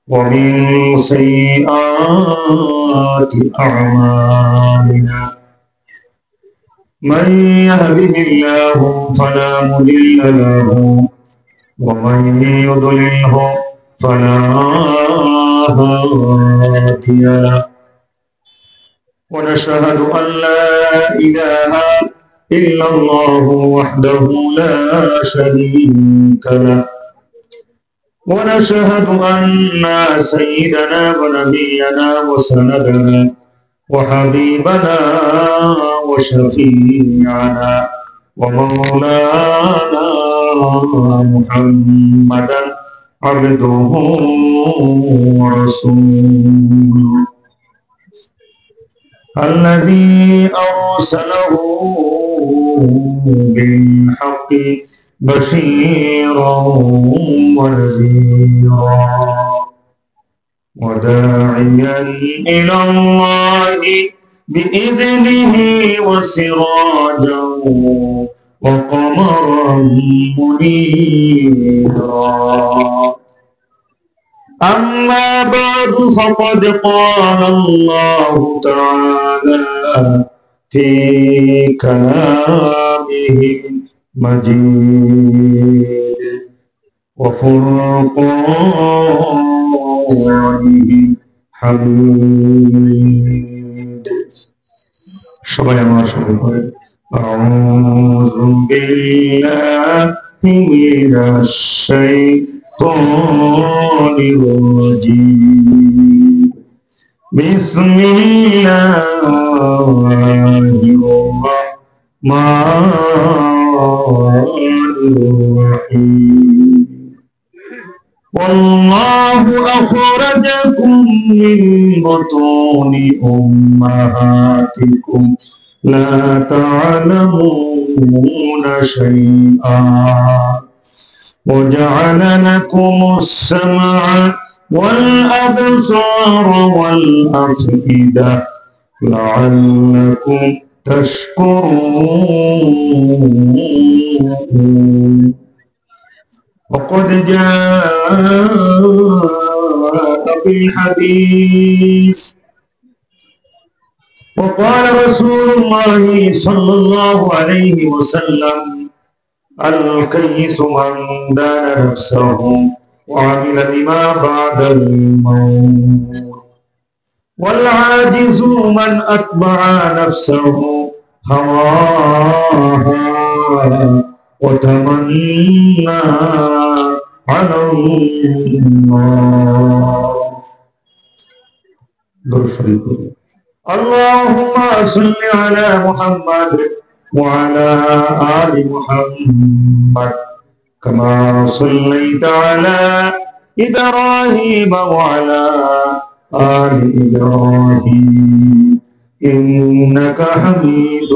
ومن سيئات أعمالنا من يهده الله فلا مضل له ومن يضلله فلا هادي له ونشهد أن لا إله إلا الله وحده لا شريك له ونشهد أن سيدنا ونبينا وسندنا وحبيبنا وشفيعنا ومولانا محمدا عبده ورسوله الذي أرسله بالحق بشيرا ونذيرا وداعيا إلى الله بإذنه وسراجا وقمرا منيرا أما بعد فقد قال الله تعالى في كلامه المجيد وفرقانه حميد সবাই আমার সঙ্গে পড়ে أعوذ بالله من الشيطان الرجيم بسم الله الرحمن الرحيم والله أخرجكم من بطون أمهاتكم لا تعلمون شيئا وجعل لكم السمع والأبصار والأفئدة لعلكم تشكرون وقد جاء في الحديث وقال رسول الله صلى الله عليه وسلم الكيس من دان نفسه وعمل بما بعد الموت والعاجز من أتبع نفسه هواها وتمنى على الله اللهم صل على محمد وعلى آل محمد كما صليت على إبراهيم وعلى آل إبراهيم إنك حميد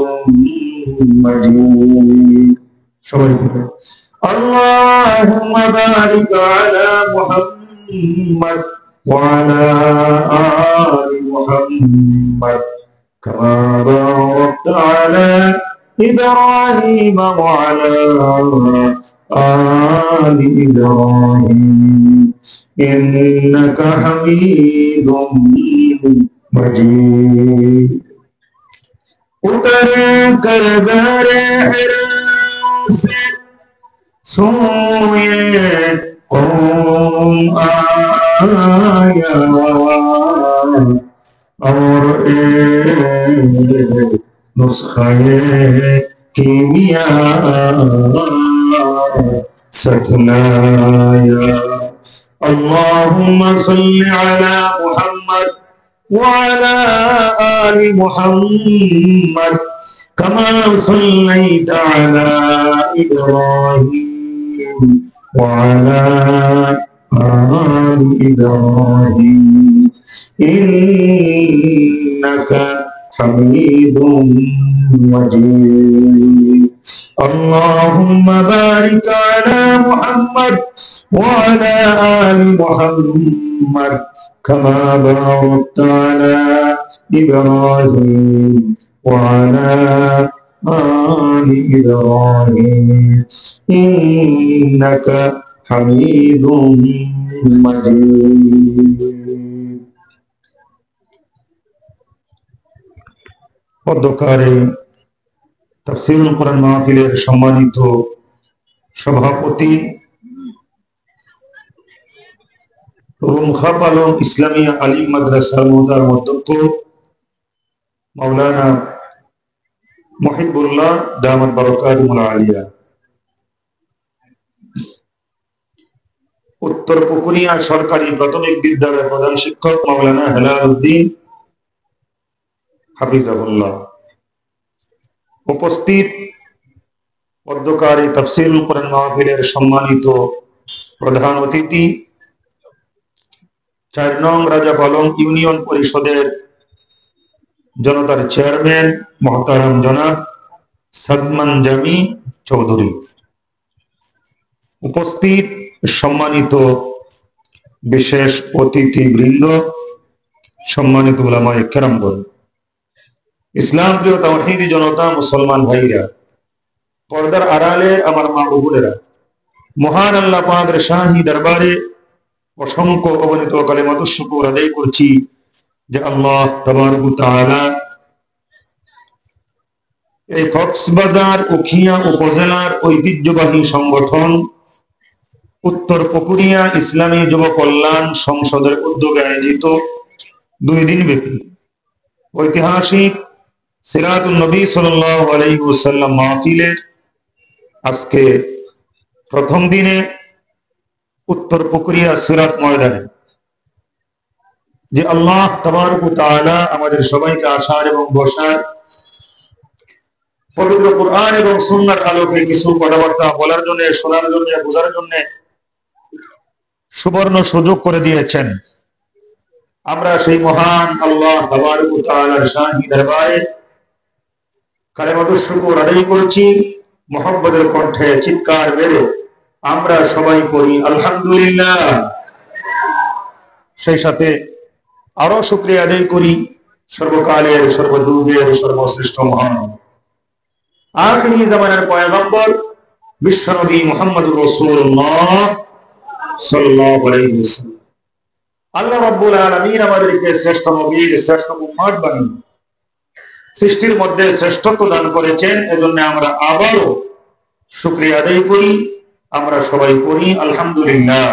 مجيد اللهم بارك على محمد وعلى آل محمد كما باركت على إبراهيم وعلى آل إبراهيم إنك حميد مجيد उतर कर दरे से सोए कौम आया और नुस्खे कीमिया सतलाया अल्लाहुम्मा सल्लि अला मुहम्मद وعلى آل محمد كما صليت على إبراهيم وعلى آل إبراهيم إنك حميد مجيد اللهم بارك على محمد وعلى آل محمد كما باركت على إبراهيم وعلى آل إبراهيم إنك হামিদুম মাজিদ। অধ্যকারে তাফসীরুল কোরআন মাহফিলের সম্মানিত সভাপতি, রুমখাপ আলম ইসলামিয়া আলিম মাদ্রাসার মোহতারাম অধ্যক্ষ মাওলানা মুহিবুল্লাহ দামাত বারাকাতুহুল আলিয়া, উত্তর পুকুরিয়া সরকারি প্রাথমিক বিদ্যালয়ের প্রধান শিক্ষক মাওলানা হেলাল উদ্দিন হাফিজাহুল্লাহ, উপস্থিত অধ্যকারী তাফসীরুল কোরআন মাহফিলের সম্মানিত প্রধান অতিথি, 4 নং রাজাপালং ইউনিয়ন পরিষদের জনতার চেয়ারম্যান মোহতারাম জনাব সাদমান জামি চৌধুরী, উপস্থিত সম্মানিত বিশেষ অতিথিবৃন্দ, সম্মানিত উলামায়ে কেরামগণ, ইসলাম প্রিয় তাওহীদি জনতা, মুসলমান ভাইরা, পর্দার আড়ালে আমার মা ও বোনেরা, মহান আল্লাহ পাকের শাহী দরবারে অসংখ্য অগণিত কালিমাতুশ শুকর আদায় করছি যে আল্লাহ তাবারক ওয়া তাআলা এই কক্সবাজার উখিয়া উপজেলার ঐতিহ্যবাহী সংগঠন উত্তর পুকুরিয়া ইসলামী যুব কল্যাণ সংসদের উদ্যোগে আয়োজিত 2 দিন ব্যাপী ঐতিহাসিক সিরাতুন নবী সাল্লাল্লাহু আলাইহি ওয়াসাল্লাম মাহফিলের আজকে প্রথম দিনে উত্তর পুকুরিয়া সিরাত ময়দানে যে আল্লাহ তাবারক ওয়া তাআলা আমাদের সবাইকে আসার এবং বসার, পবিত্র কুরআন এবং সুন্নাহর আলোকে কিছু কথাবার্তা বলার জন্য, শোনার জন্য, বোঝার জন্য সুবর্ণ সুযোগ করে দিয়েছেন। আমরা সেই মহান আল্লাহ তাবারক ওয়া তাআলার শাহী দরবারে কালিমাতুশ শুকর আদায় করছি, মুহাব্বতের কণ্ঠে চিৎকার মেরে আমরা সবাই করি আলহামদুলিল্লাহ। সেই সাথে আরো শুকরিয়া আদায় করি সর্বকালের, সর্বযুগের সর্বশ্রেষ্ঠ মহান আখিরি জামানার পয়গম্বর বিশ্বনবী মুহাম্মদুর রাসূলুল্লাহ সাল্লাল্লাহু আলাইহি ওয়াসাল্লাম। আল্লাহ রাব্বুল আলামিন আমাদেরকে শ্রেষ্ঠ নবীর শ্রেষ্ঠ উম্মত বানিয়ে সৃষ্টির মধ্যে শ্রেষ্ঠত্ব দান করেছেন। এজন্য আমরা আবারও শুকরিয়া আদায় করি, আমরা সবাই করি আলহামদুলিল্লাহ।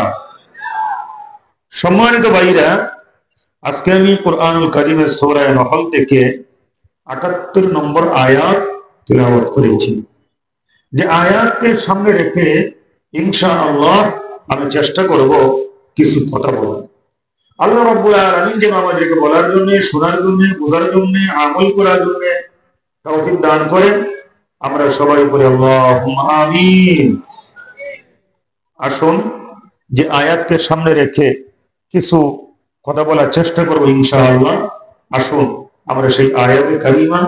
সম্মানিত ভাইরা, আজকে আমি কুরআনুল কারীমের সূরা নহল থেকে 78 নম্বর আয়াত তিলাওয়াত করেছি। যে আয়াতকে সামনে রেখে ইনশাআল্লাহ আমি চেষ্টা করব কিছু কথা বলার। আল্লাহ রাব্বুল আলামিন যে আমাদেরকে বলার জন্য, শোনার জন্য, বোঝার জন্য, আমল করার জন্য তৌফিক দান করেন, আমরা সবাই বলি আল্লাহুম্মা আমিন। আসুন যে আয়াতকে সামনে রেখে কিছু কথা বলার চেষ্টা করব ইনশাআল্লাহ। আসুন আমরা সেই আয়াতে কারিমা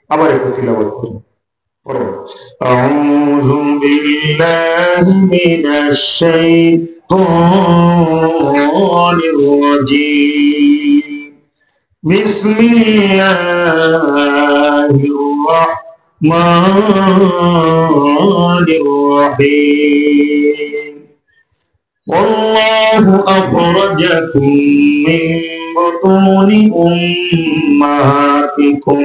আবার একটু তিলাওয়াত করি। আউযু বিল্লাহি মিনাশ শাইতানির রাজীম। বিসমিল্লাহির রাহমানির রাহিম। ওয়াল্লাহু আখরাজাকুম মিন বুতুনি উম্মাহাতিকুম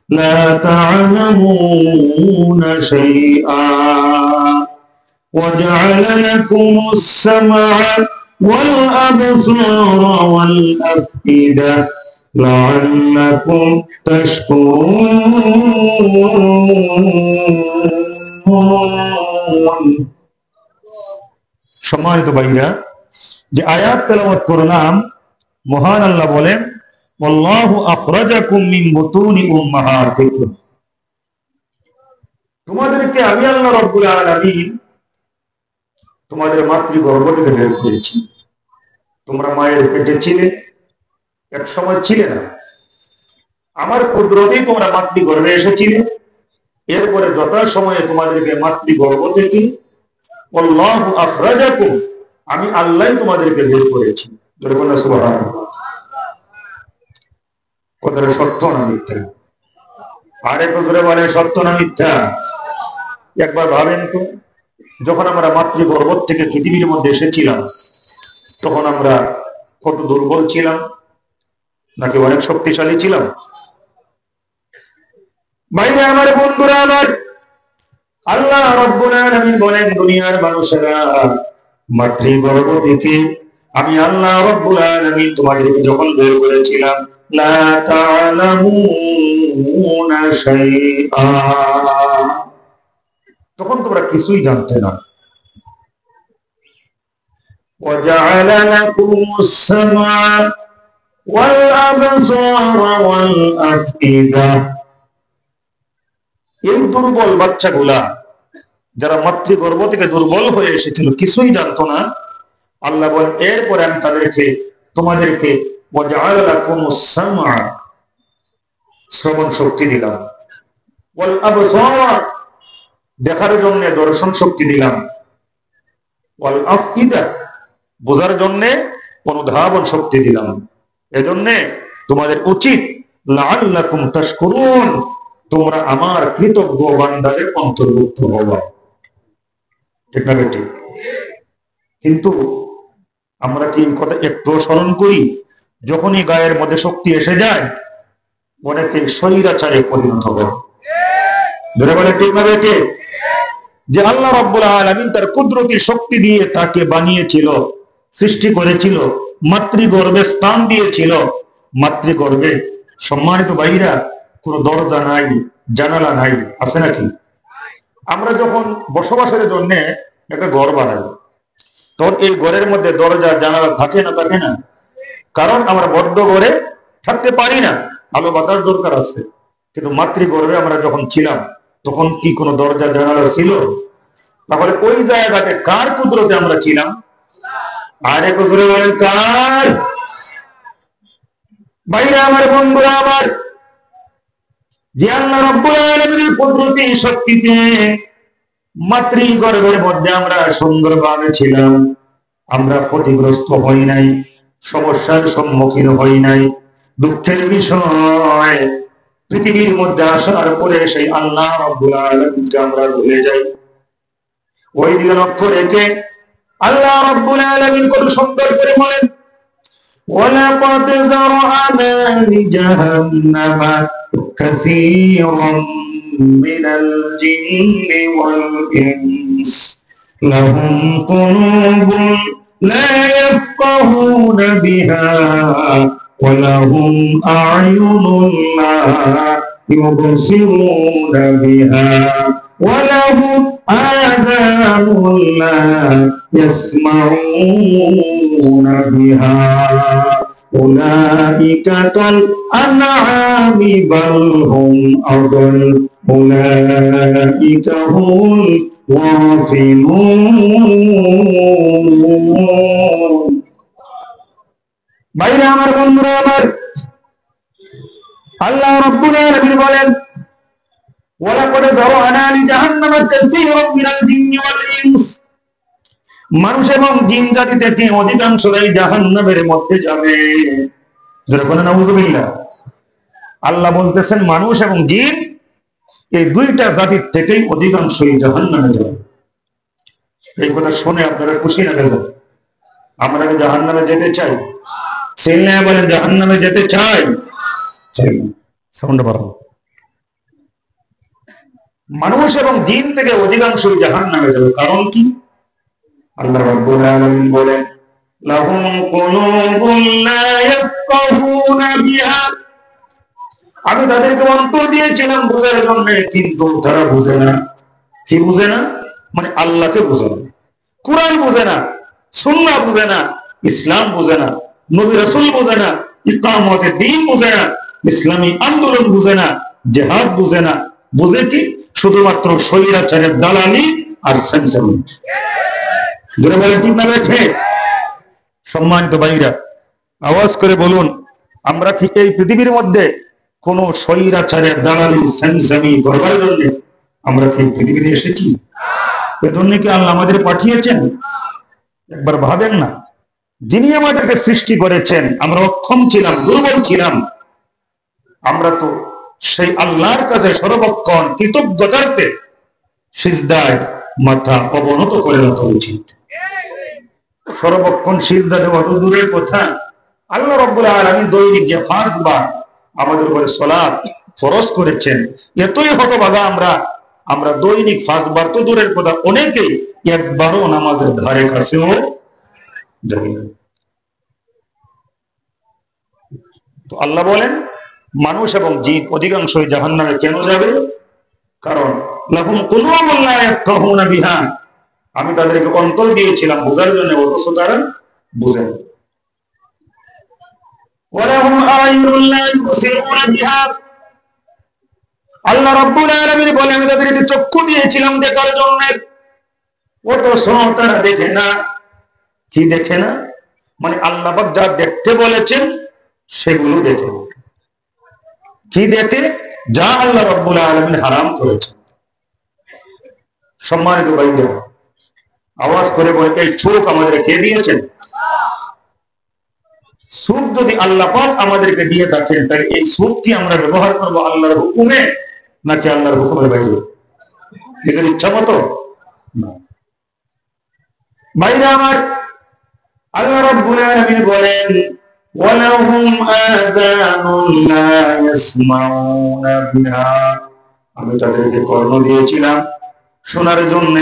لا تعلمون شيئا وجعل لكم السمع والأبصار والأفئدة لعلكم تشكرون। সম্মানিত ভাইরা, যে আয়াত তেলাওয়াত করলাম, মহান আল্লাহ বলেন আল্লাহু আখরাজাকুম মিন বুতুনি উম্মাহাতিকুম, তোমাদেরকে আমি আল্লাহ রাব্বুল আলামিন তোমাদের মাতৃগর্ভ থেকে বের করেছি। তোমরা মায়ের পেটে ছিলে, এক সময় ছিলে না, আমার কুদরতেই তোমরা মাতৃগর্ভে এসেছিলে। এরপরে যথা সময়ে তোমাদেরকে মাতৃগর্ভ থেকে আল্লাহু আখরাজাকুম, আমি আল্লাহ তোমাদেরকে বের করেছি। সুবহানাল্লাহ। কথাটা সত্য না মিথ্যা? আরে করে বলে সত্য না মিথ্যা? একবার ভাবেন তো, যখন আমরা মাতৃগর্ভ থেকে পৃথিবীর মধ্যে এসেছিলাম তখন আমরা কত দুর্বল ছিলাম নাকি অনেক শক্তিশালী ছিলাম? বাইরে আমার বন্ধুরা আমার, আল্লাহ রাব্বুল আলামিন বলেন, দুনিয়ার মানুষেরা, মাতৃগর্ভ থেকে আমি আল্লাহ রাব্বুল আলামিন তোমাদেরকে যখন বের করেছিলাম, লা তা'লামুনা শাইআ, তখন তোমরা কিছুই জানতে না। وجعل لكم السمع والأبصار والأفئدة। এই দুর্বল বাচ্চাগুলা যারা মাতৃগর্ভ থেকে দুর্বল হয়ে এসেছিল, কিছুই জানতো না, আল্লাহ বলেন এরপরে আমি তোমাদেরকে وجعل لكم السمع, শ্রবণ শক্তি দিলাম, والأبصار, দেখার জন্য দর্শন শক্তি দিলাম, والأفئدة, বোঝার জন্য অনুধাবন শক্তি দিলাম। এজন্য তোমাদের উচিত লাআল্লাকুম তাশকুরুন, তোমরা আমার কৃতজ্ঞ বান্দাদের অন্তর্ভুক্ত হও। ঠিক না বেটি? কিন্তু আমরা কি কথা একটু স্মরণ করি? যখনই গায়ের মধ্যে শক্তি এসে যায় অনেকে স্বৈরাচারে পরিণত হয়। ধরে বলে ঠিক না বেটি? যে আল্লাহ রাব্বুল আলামিন তার কুদরতি শক্তি দিয়ে তাকে বানিয়েছিল, সৃষ্টি করেছিল, মাতৃগর্ভে স্থান দিয়েছিল। মাতৃগর্ভে সম্মানিত ভাইরা কোনো দরজা নাই, জানালা নাই, আছে নাকি? আমরা যখন বসবাসের জন্য একটা ঘর বানাই, তখন এই ঘরের মধ্যে দরজা জানালা থাকে না? থাকে না? কারণ আমরা বদ্ধ ঘরে থাকতে পারি না, আলো বাতাস দরকার আছে। কিন্তু মাতৃগর্ভে আমরা যখন ছিলাম তখন কি কোনো দরজা জানালা ছিল? তাহলে ওই জায়গাতে কার কুদরতে আমরা ছিলাম? আরে কুদরতে বলেন কার? ভাইরা আমার, বন্ধুরা আমার, যে আল্লাহ রাব্বুল আলামিনের কুদরতি শক্তিতে মাতৃগর্ভের মধ্যে আমরা সুন্দরভাবে ছিলাম, আমরা ক্ষতিগ্রস্ত হই নাই, সমস্যার সম্মুখীন হই নাই। দুঃখের বিষয়, পৃথিবীর মধ্যে আসার পরে সেই আল্লাহ রাব্বুল আলামিনকে আমরা ভুলে যাই। ওই দিকে লক্ষ্য রেখে আল্লাহ রাব্বুল আলামিন কত সুন্দর করে বলেন, ওয়ালাকাদ যারআনা লিজাহান্নামা কাসীরাম মিনাল জিন্নি ওয়াল ইনস লাহুম কুলুবুন লা ইয়াফকাহুনা বিহা ওয়া লাহুম আ'য়ুনুন লা ইউবসিরুনা বিহা وَلَهُمْ آذَانٌ لَا يَسْمَعُونَ بِهَا أُولَئِكَ كَالْأَنْعَامِ بَلْ هُمْ أَضَلُّ أُولَئِكَ هُمُ الْغَافِلُونَ। ভাইরা আমার, বন্ধুরা আমার, আল্লাহ রাব্বুল আলামিন বলেন, ওয়ালাকাদ যারআনা লিজাহান্নামা কাসীরাম মিনাল জিন্নি ওয়াল ইনস, মানুষ এবং জিন জাতি থেকে অধিকাংশরাই জাহান্নামের মধ্যে যাবে। যারা বলেন নাউযুবিল্লাহ। আল্লাহ বলতেছেন মানুষ এবং জিন এই দুইটা জাতির থেকেই অধিকাংশই জাহান্নামে যাবে। এই কথা শুনে আপনারা খুশি না বেজার? আমরা কি জাহান্নামে যেতে চাই? ছেলে বলেন জাহান্নামে যেতে চাই? সাউন্ড বাড়াও। মানুষ এবং জিন থেকে অধিকাংশই জাহান্নামে যাবে। কারণ কি? আল্লাহ রাব্বুল আলামিন বলেন, লাহুম কুলুবুন লা ইয়াফকাহুনা বিহা, আমি তাদেরকে অন্তর দিয়েছিলাম বোঝার জন্য, কিন্তু তারা বুঝে না। কি বুঝে না? মানে আল্লাহকে বুঝে না, কুরআন বুঝে না, সুন্নাহ বুঝে না, ইসলাম বুঝে না, নবী রাসূল বুঝে না, ইকামতে দ্বীন বুঝে না, ইসলামী আন্দোলন বুঝে না, জিহাদ বুঝে না। বুঝে কি? শুধুমাত্র স্বৈরাচারের দালালি আর সেন্সারি। ধরে বলে ঠিক না বেঠে? সম্মানিত ভাইরা, আওয়াজ করে বলুন, আমরা কি এই পৃথিবীর মধ্যে কোন স্বৈরাচারের দালালি সেন্সারি করবার জন্য আমরা কি পৃথিবীতে এসেছি? এজন্য কি আল্লাহ আমাদের পাঠিয়েছেন? একবার ভাবেন না, যিনি আমাদেরকে সৃষ্টি করেছেন, আমরা অক্ষম ছিলাম, দুর্বল ছিলাম, আমরা তো সেই আল্লাহর কাছে সর্বক্ষণ কৃতজ্ঞতার্থে সিজদায় মাথা অবনত করে রাখা উচিত। সর্বক্ষণ সিজদা দেওয়া তো দূরের কথা, আল্লাহ রাব্বুল আলামিন দৈনিক যে 5 বার আমাদের উপরে সালাত ফরজ করেছেন, এতই হতভাগা আমরা দৈনিক 5 বার তো দূরের কথা, অনেকেই একবারও নামাজের ধারে কাছেও যাই না। তো আল্লাহ বলেন মানুষ এবং জিন অধিকাংশই জাহান্নামে কেন যাবে? কারণ লাহুম কুলুবুন লা ইয়াফকাহুনা বিহা, আমি তাদেরকে অন্তর দিয়েছিলাম বোঝার জন্য, অথচ তারা বোঝে না। ওয়ালাহুম আ'য়ুনুন লা ইউবসিরুনা বিহা, আল্লাহ রাব্বুল আলামিন বলেন আমি তাদেরকে চক্ষু দিয়েছিলাম দেখার জন্য, অথচ তারা দেখে না। কি দেখে না? মানে আল্লাহ পাক যা দেখতে বলেছেন সেগুলো দেখে। কি দেখে? যা আল্লাহ রাব্বুল আলামিন হারাম করেছেন। সম্মানিত ভাইরা, আওয়াজ করে বলে এই চোখ আমাদের কে দিয়েছেন? চোখ যদি আল্লাহ পাক আমাদেরকে দিয়ে থাকেন, তাহলে এই চোখ কি আমরা ব্যবহার করবো আল্লাহর হুকুমে নাকি আল্লাহর হুকুমের বাইরে? নিজের ইচ্ছা মতো না। ভাইরা আমার, আল্লাহ রাব্বুল আলামিন বলেন ওয়ালাহুম আযানুন লা ইয়াসমাউনা বিহা, আমি তাদেরকে কর্ণ দিয়েছিলাম শোনার জন্য,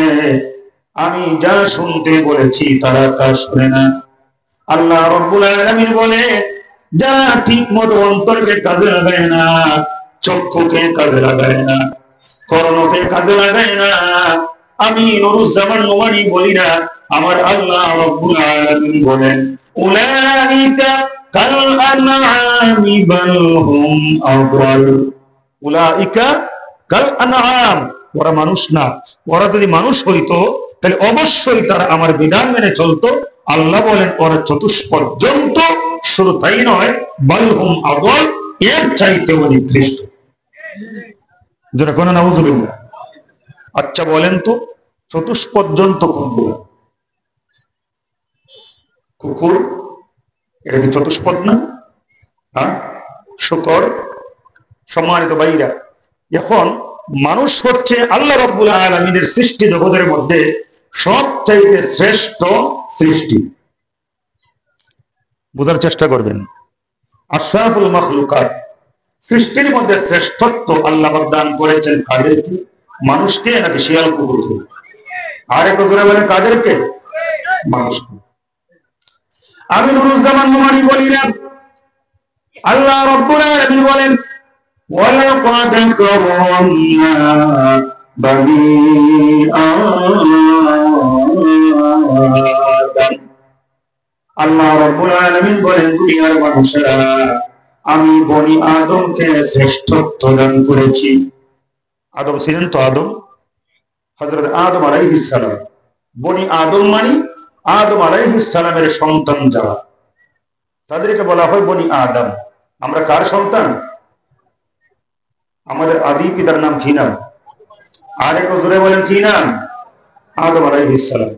আমি যা শুনতে বলেছি তারা তা শুনে না। আল্লাহ রাব্বুল আলামিন বলে যারা ঠিক মতো অন্তরকে কাজে লাগায় না, চক্ষুকে কাজে লাগায় না, কর্ণকে কাজে লাগায় না, আমি নুরুজ্জামান নোমানি বলি না, আমার আল্লাহ রাব্বুল আলামিন বলেন উলাইকা কাল আনআমি বাল হুম আদাল, উলাইকা কাল আনআম, ওরা মানুষ না, ওরা যদি মানুষ হইতো তাহলে অবশ্যই তারা আমার বিধান মেনে চলতো। আল্লাহ বলেন ওরা চতুষ্পর্যন্ত, শুধু তাই নয় বাল হুম আদাল, এর চাইতেও নিকৃষ্ট। যারা কোন নাউযুবিল্লাহ। আচ্ছা বলেন তো চতুষ্পর্যন্ত কোনগুলো? কুকুর, এটা কি চতুষ্পদ না? হ্যাঁ, শুকর। সম্মানিত ভাইরা, এখন মানুষ হচ্ছে আল্লাহ রাব্বুল আলামিনের সৃষ্টি জগতের মধ্যে সবচাইতে শ্রেষ্ঠ সৃষ্টি। বোঝার চেষ্টা করবেন, আশরাফুল মাখলুকাত, সৃষ্টির মধ্যে শ্রেষ্ঠত্ব আল্লাহ দান করেছেন কাদেরকে? মানুষকে নাকি শিয়াল কুকুরকে? আর একটু জোরে বলেন কাদেরকে? মানুষকে। আমি নুরুজ্জামান নোমানি বলি না, আল্লাহ রাব্বুল আলামিন বলেন ওয়ালাকাদ কারামনা বানি আদম, আল্লাহ রাব্বুল আলামিন বলেন দুনিয়ার মানুষেরা আমি বনি আদমকে শ্রেষ্ঠত্ব দান করেছি। আদম ছিলেন তো আদম, হযরত আদম আলাইহিস সালাম। বনি আদম মানে আদম আলাইহিস সালামের সন্তান যারা, তাদেরকে বলা হয় বনি আদম। আমরা কার সন্তান? আমাদের আদি পিতার নাম কি নাম? আর একটু জোরে বলেন কি নাম? আদম আলাইহিস সালাম।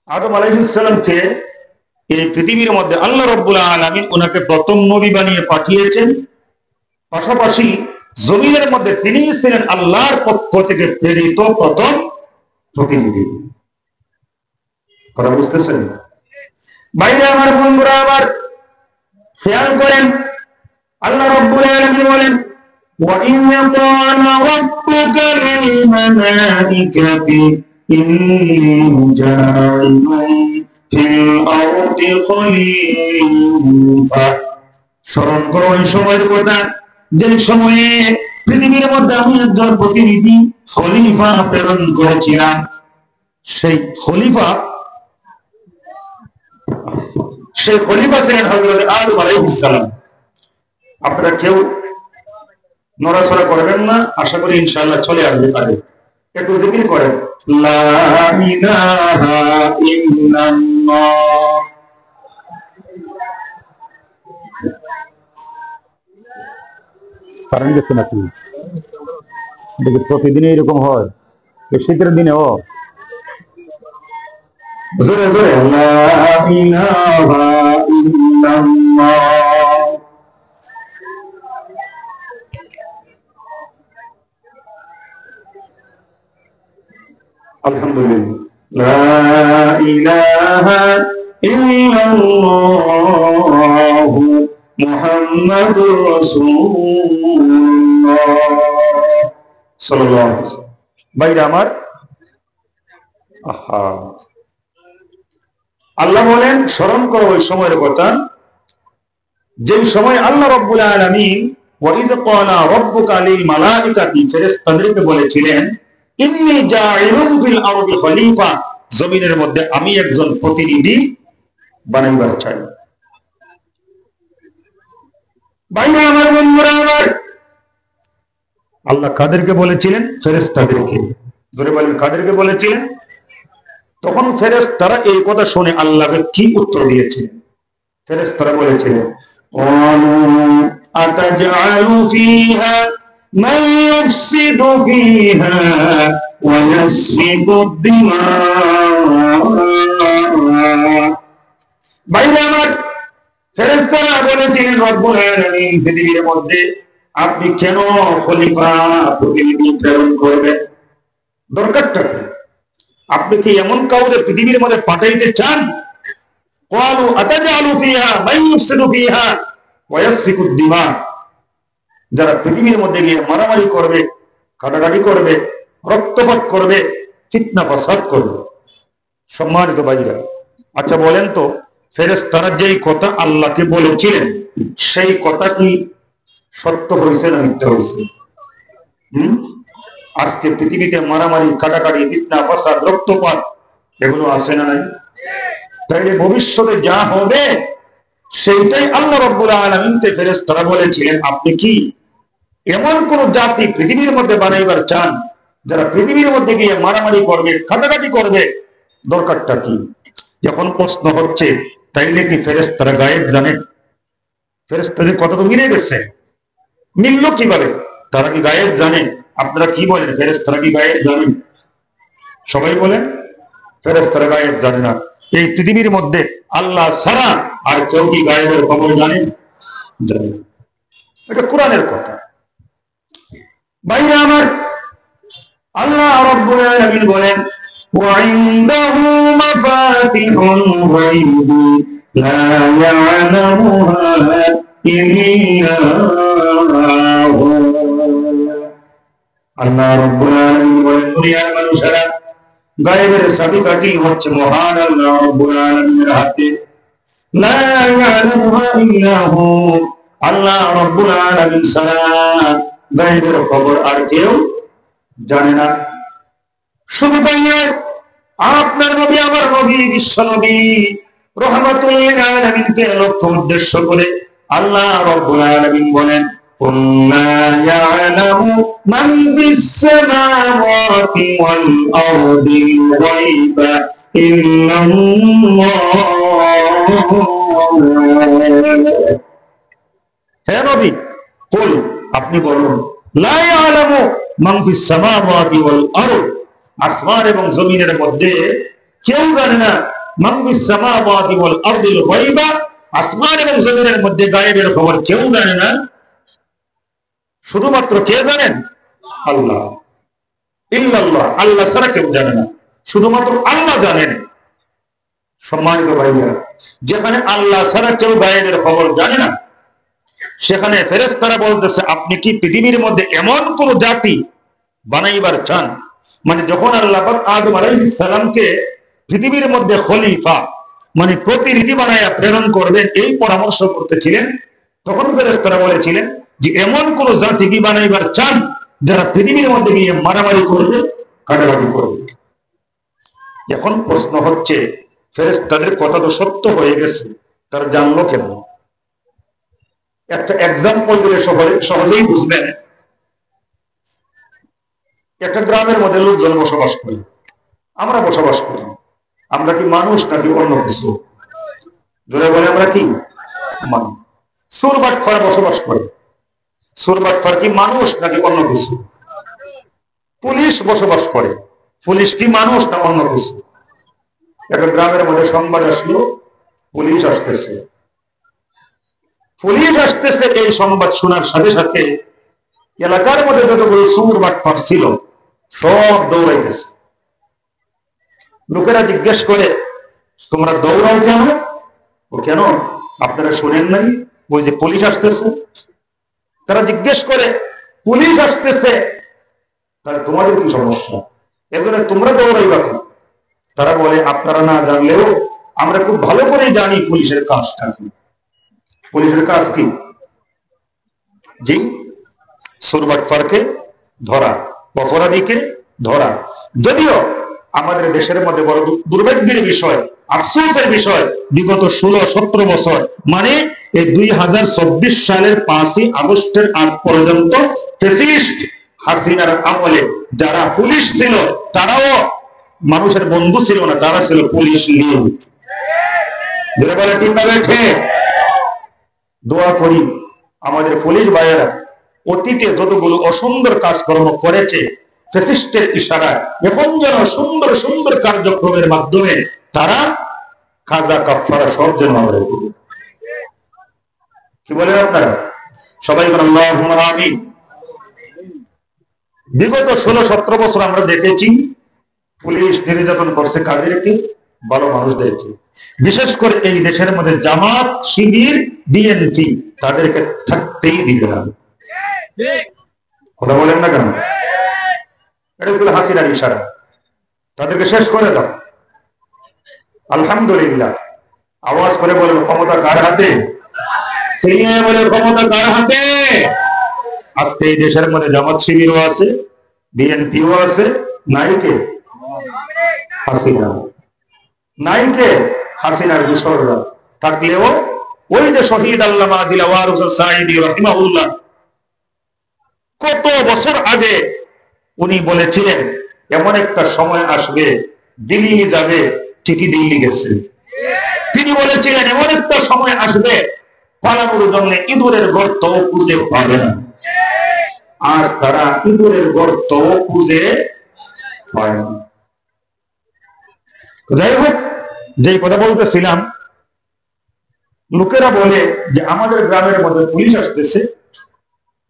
আদম আলাইহিস সালামকে এই পৃথিবীর মধ্যে আল্লাহ রাব্বুল আলামিন ওনাকে প্রথম নবী বানিয়ে পাঠিয়েছেন, পাশাপাশি জমিনের মধ্যে তিনি ছিলেন আল্লাহর পক্ষ থেকে প্রেরিত প্রথম প্রতিনিধি। কথা বুঝতেছেন? বাইরে আমার বন্ধুরা আমার খেয়াল করেন, আল্লাহ রাব্বুল আলামিন বলেন وَإِذْ قَالَ رَبُّكَ لِلْمَلَائِكَةِ إِنِّي جَاعِلٌ فِي الْأَرْضِ خَلِيفَةً। স্মরণ করো ওই সময়ের কথা, যে সময়ে পৃথিবীর মধ্যে আমি একজন প্রতিনিধি খলিফা প্রেরণ করেছিলাম। সেই খলিফা ছিলেন হযরত আদম আলাইহিস সালাম। আপনারা কেউ নড়াচড়া করবেন না, আশা করি ইনশাআল্লাহ চলে আসবে কাজে। একটু জিকির করেন লা ইলাহা ইল্লাল্লাহ। কারণ গেছে নাকি? দেখি প্রতিদিন এরকম হয়, শীতের দিনেও জোরে জোরে লা ইলাহা ইল্লাল্লাহ। আলহামদুলিল্লাহ, লা ইলাহা ইল্লাল্লাহু মুহাম্মাদুর রাসূলুল্লাহ সাল্লাল্লাহু আলাইহি ওয়াসাল্লাম। ভাইরা আমার, আহা, আল্লাহ বলেন স্মরণ করো ওই সময়ের কথা যে সময় আল্লাহ রাব্বুল আলামিন ওয়া ইয ক্বালা রাব্বুকা লিল মালাইকাতি, ফেরেশতাদেরকে বলেছিলেন ইন্নী জাইলুন ফিল আরদি খলিফা, জমিনের মধ্যে আমি একজন প্রতিনিধি বানাইবার চাই। ভাইরা আমার, বন্ধুরা আমার, আল্লাহ কাদেরকে বলেছিলেন? ফেরেশতাদেরকে। ধরে বলেন কাদেরকে বলেছিলেন? তখন ফেরেশতারা এই কথা শুনে আল্লাহকে কি উত্তর দিয়েছিলেন? ফেরেশতারা বলেছিলেন আতাজআলু ফীহা মান ইউফসিদু ফীহা ওয়া ইয়াসফিকু দিমা। ভাইরা আমার, ফেরেশতারা বলেছিলেন রব্বুল আলামিন পৃথিবীর মধ্যে আপনি কেন খলিফা প্রতিনিধি প্রেরণ করবেন? দরকারটা কি? আপনি কি এমন কাউকে পৃথিবীর মধ্যে পাঠাইতে চান? ক্বালু আতাজআলু ফীহা মান ইউফসিদু ফীহা ওয়া ইয়াসফিকু দিমা, যারা পৃথিবীর মধ্যে গিয়ে মারামারি করবে, কাটাকাটি করবে, রক্তপাত করবে, ফিতনা ফাসাদ করবে। সম্মানিত ভাইরা, আচ্ছা বলেন তো, ফেরেশতারা যেই কথা আল্লাহকে বলেছিলেন সেই কথা কি সত্য হয়েছে না মিথ্যা হয়েছে? আজকে পৃথিবীতে মারামারি, কাটাকাটি, ফিতনা ফাসাদ, রক্তপাত এগুলো আছে না নাই? তাইলে ভবিষ্যতে যা হবে সেইটাই আল্লাহ রাব্বুল আলামিনকে ফেরেশতারা বলেছিলেন আপনি কি এমন কোন জাতি পৃথিবীর মধ্যে বানাইবার চান যারা পৃথিবীর মধ্যে গিয়ে মারামারি করবে, কাটাকাটি করবে? দরকারটা কি? এখন প্রশ্ন হচ্ছে তাইলে কি ফেরেশতারা গায়েব জানেন? ফেরেশতাদের কথা তো মিলে গেছে, মিলল কিভাবে? তারা কি গায়েব জানে? আপনারা কি বলেন, ফেরেশতারা কি গায়েব জানেন? সবাই বলেন ফেরেশতারা গায়েব জানে না। এই পৃথিবীর মধ্যে আল্লাহ ছাড়া আর কেউ কি গায়েবের খবর জানে? জানে না। এটা কোরআনের কথা। ভাইরা আমার, আল্লাহ রাব্বুল আলামিন বলেন ওয়া ইনদাহু মাফাতিহুল গায়বি লা ইয়ালামুহা ইল্লা হু। আল্লাহ রাব্বুল আলামিন বলেন দুনিয়ার মানুষেরা গায়েবের চাবিকাঠি হচ্ছে মহান আল্লাহ রাব্বুল আলামিনের হাতে। লা ইয়ালামুহা ইল্লা হু, আল্লাহ রাব্বুল আলামিন ছাড়া গায়েবের খবর আর কেউ জানে না। শুধু তাই নয়, আপনার নবী, আমার নবী, বিশ্ব নবী রাহমাতুল লিল আলামিনকে লক্ষ্য উদ্দেশ্য করে আল্লাহ রাব্বুল আলামিন বলেন কুল লা ইয়ালামু মান ফিস সামাওয়াতি ওয়াল আরদিল গায়বা ইল্লাল্লাহ। হে নবী, কুল, আপনি বলুন, লা ইয়ালামু মান ফিস সামাওয়াতি ওয়াল আরদ, আসমান এবং জমিনের মধ্যে কেউ জানে না, মান ফিস সামাওয়াতি ওয়াল আরদিল গায়বা, আসমান এবং জমিনের মধ্যে গায়েবের খবর কেউ জানে না। শুধুমাত্র কে জানেন? আল্লাহ। ইল্লাল্লাহ, আল্লাহ ছাড়া কেউ জানে না, শুধুমাত্র আল্লাহ জানেন। সম্মানিত ভাইরা, যেখানে আল্লাহ ছাড়া কেউ গায়েবের খবর জানে না সেখানে ফেরেশতারা বলতেছে আপনি কি পৃথিবীর মধ্যে এমন কোন জাতি বানাইবার চান? মানে যখন আল্লাহ পাক আদম আলাইহিস সালামকে পৃথিবীর মধ্যে খলিফা মানে প্রতিনিধি বানায়া প্রেরণ করবেন এই পরামর্শ করতেছিলেন, তখন ফেরেশতারা বলেছিলেন যে এমন কোন জাতি কি বানাইবার চান যারা পৃথিবীর মধ্যে গিয়ে মারামারি করবে, কাটাকাটি করবে। এখন প্রশ্ন হচ্ছে ফেরেশতাদের কথা তো সত্য হয়ে গেছে, তারা জানলো কেন? একটা এক্সাম্পল দিলে সহজেই বুঝবেন। একটা গ্রামের মধ্যে লোকজন বসবাস করে, আমরা বসবাস করি। আমরা কি মানুষ নাকি অন্য কিছু? জোরে বলে আমরা কি মানুষ? সুর বাটফার বসবাস করে, সুর বাটফার কি মানুষ নাকি অন্য কিছু? পুলিশ বসবাস করে, পুলিশ কি মানুষ না অন্য কিছু? একটা গ্রামের মধ্যে সংবাদ আসলো পুলিশ আসতেছে, পুলিশ আসতেছে। এই সংবাদ শোনার সাথে সাথে এলাকার মধ্যে যতগুলো সুর বাটফার ছিল সব দৌড়াইতেছে। লোকেরা জিজ্ঞেস করে তোমরা দৌড়াও কেন? ও কেন আপনারা শোনেন নাই ওই যে পুলিশ আসতেছে? তারা জিজ্ঞেস করে পুলিশ আসতেছে, তাহলে তোমাদের কি সমস্যা, এজন্য তোমরা দৌড়াইবা কেন? তারা বলে আপনারা না জানলেও আমরা খুব ভালো করে জানি পুলিশের কাজটা কি। পুলিশের কাজ কি? জি, সুরবাটফারকে ধরা, অপরাধীকে ধরা। যদিও আমাদের দেশের মধ্যে বড় দুর্ভাগ্যের বিষয়, আফসোসের বিষয়, বিগত 16-17 বছর মানে এই 2024 সালের 5ই আগস্টের আগ পর্যন্ত ফ্যাসিস্ট হাসিনার আমলে যারা পুলিশ ছিল তারাও মানুষের বন্ধু ছিল না, তারা ছিল পুলিশ লিগ। যেটা বলে ঠিক না ঠিক? দোয়া করি আমাদের পুলিশ ভাইয়েরা অতীতে যতগুলো অসুন্দর কাজকর্ম করেছে ফ্যাসিস্টের ইশারায় এখন যেন সুন্দর সুন্দর কার্যক্রমের মাধ্যমে তারা কাজা কাফারা সব যেন আমরা করি। কি বলেন আপনারা? সবাই বলেন আল্লাহুম্মা আমিন। বিগত 16-17 বছর আমরা দেখেছি পুলিশ নির্যাতন করছে কাদেরকে? ভালো মানুষদেরকে। বিশেষ করে এই দেশের মধ্যে জামাত, শিবির, বিএনপি তাদেরকে থাকতেই দিবে না। কথা বলেন না কেন? এটা ছিল হাসিনার ইশারা, তাদেরকে শেষ করে দাও। আলহামদুলিল্লাহ। আওয়াজ করে বলেন ক্ষমতা কার হাতে? বলে ক্ষমতা কার হাতে? আজকে এই দেশের মধ্যে জামাত শিবিরও আছে, বিএনপিও আছে, নাইকে হাসিনা, নাইকে হাসিনার দোসররা থাকলেও ওই যে শহীদ আল্লামা দিলওয়ার হোসেন সাঈদী রাহিমাহুল্লাহ কত বছর আগে উনি বলেছিলেন এমন একটা সময় আসবে দিল্লি যাবে ঠিকই দিল্লি গেছে। তিনি বলেছিলেন এমন একটা সময় আসবে পালানোর জন্য ইঁদুরের গর্ত খুঁজে পাবে না। আজ তারা ইঁদুরের গর্ত খুঁজে পায় না। যাই হোক, যেই কথা বলতেছিলাম, লোকেরা বলে যে আমাদের গ্রামের মধ্যে পুলিশ আসতেছে,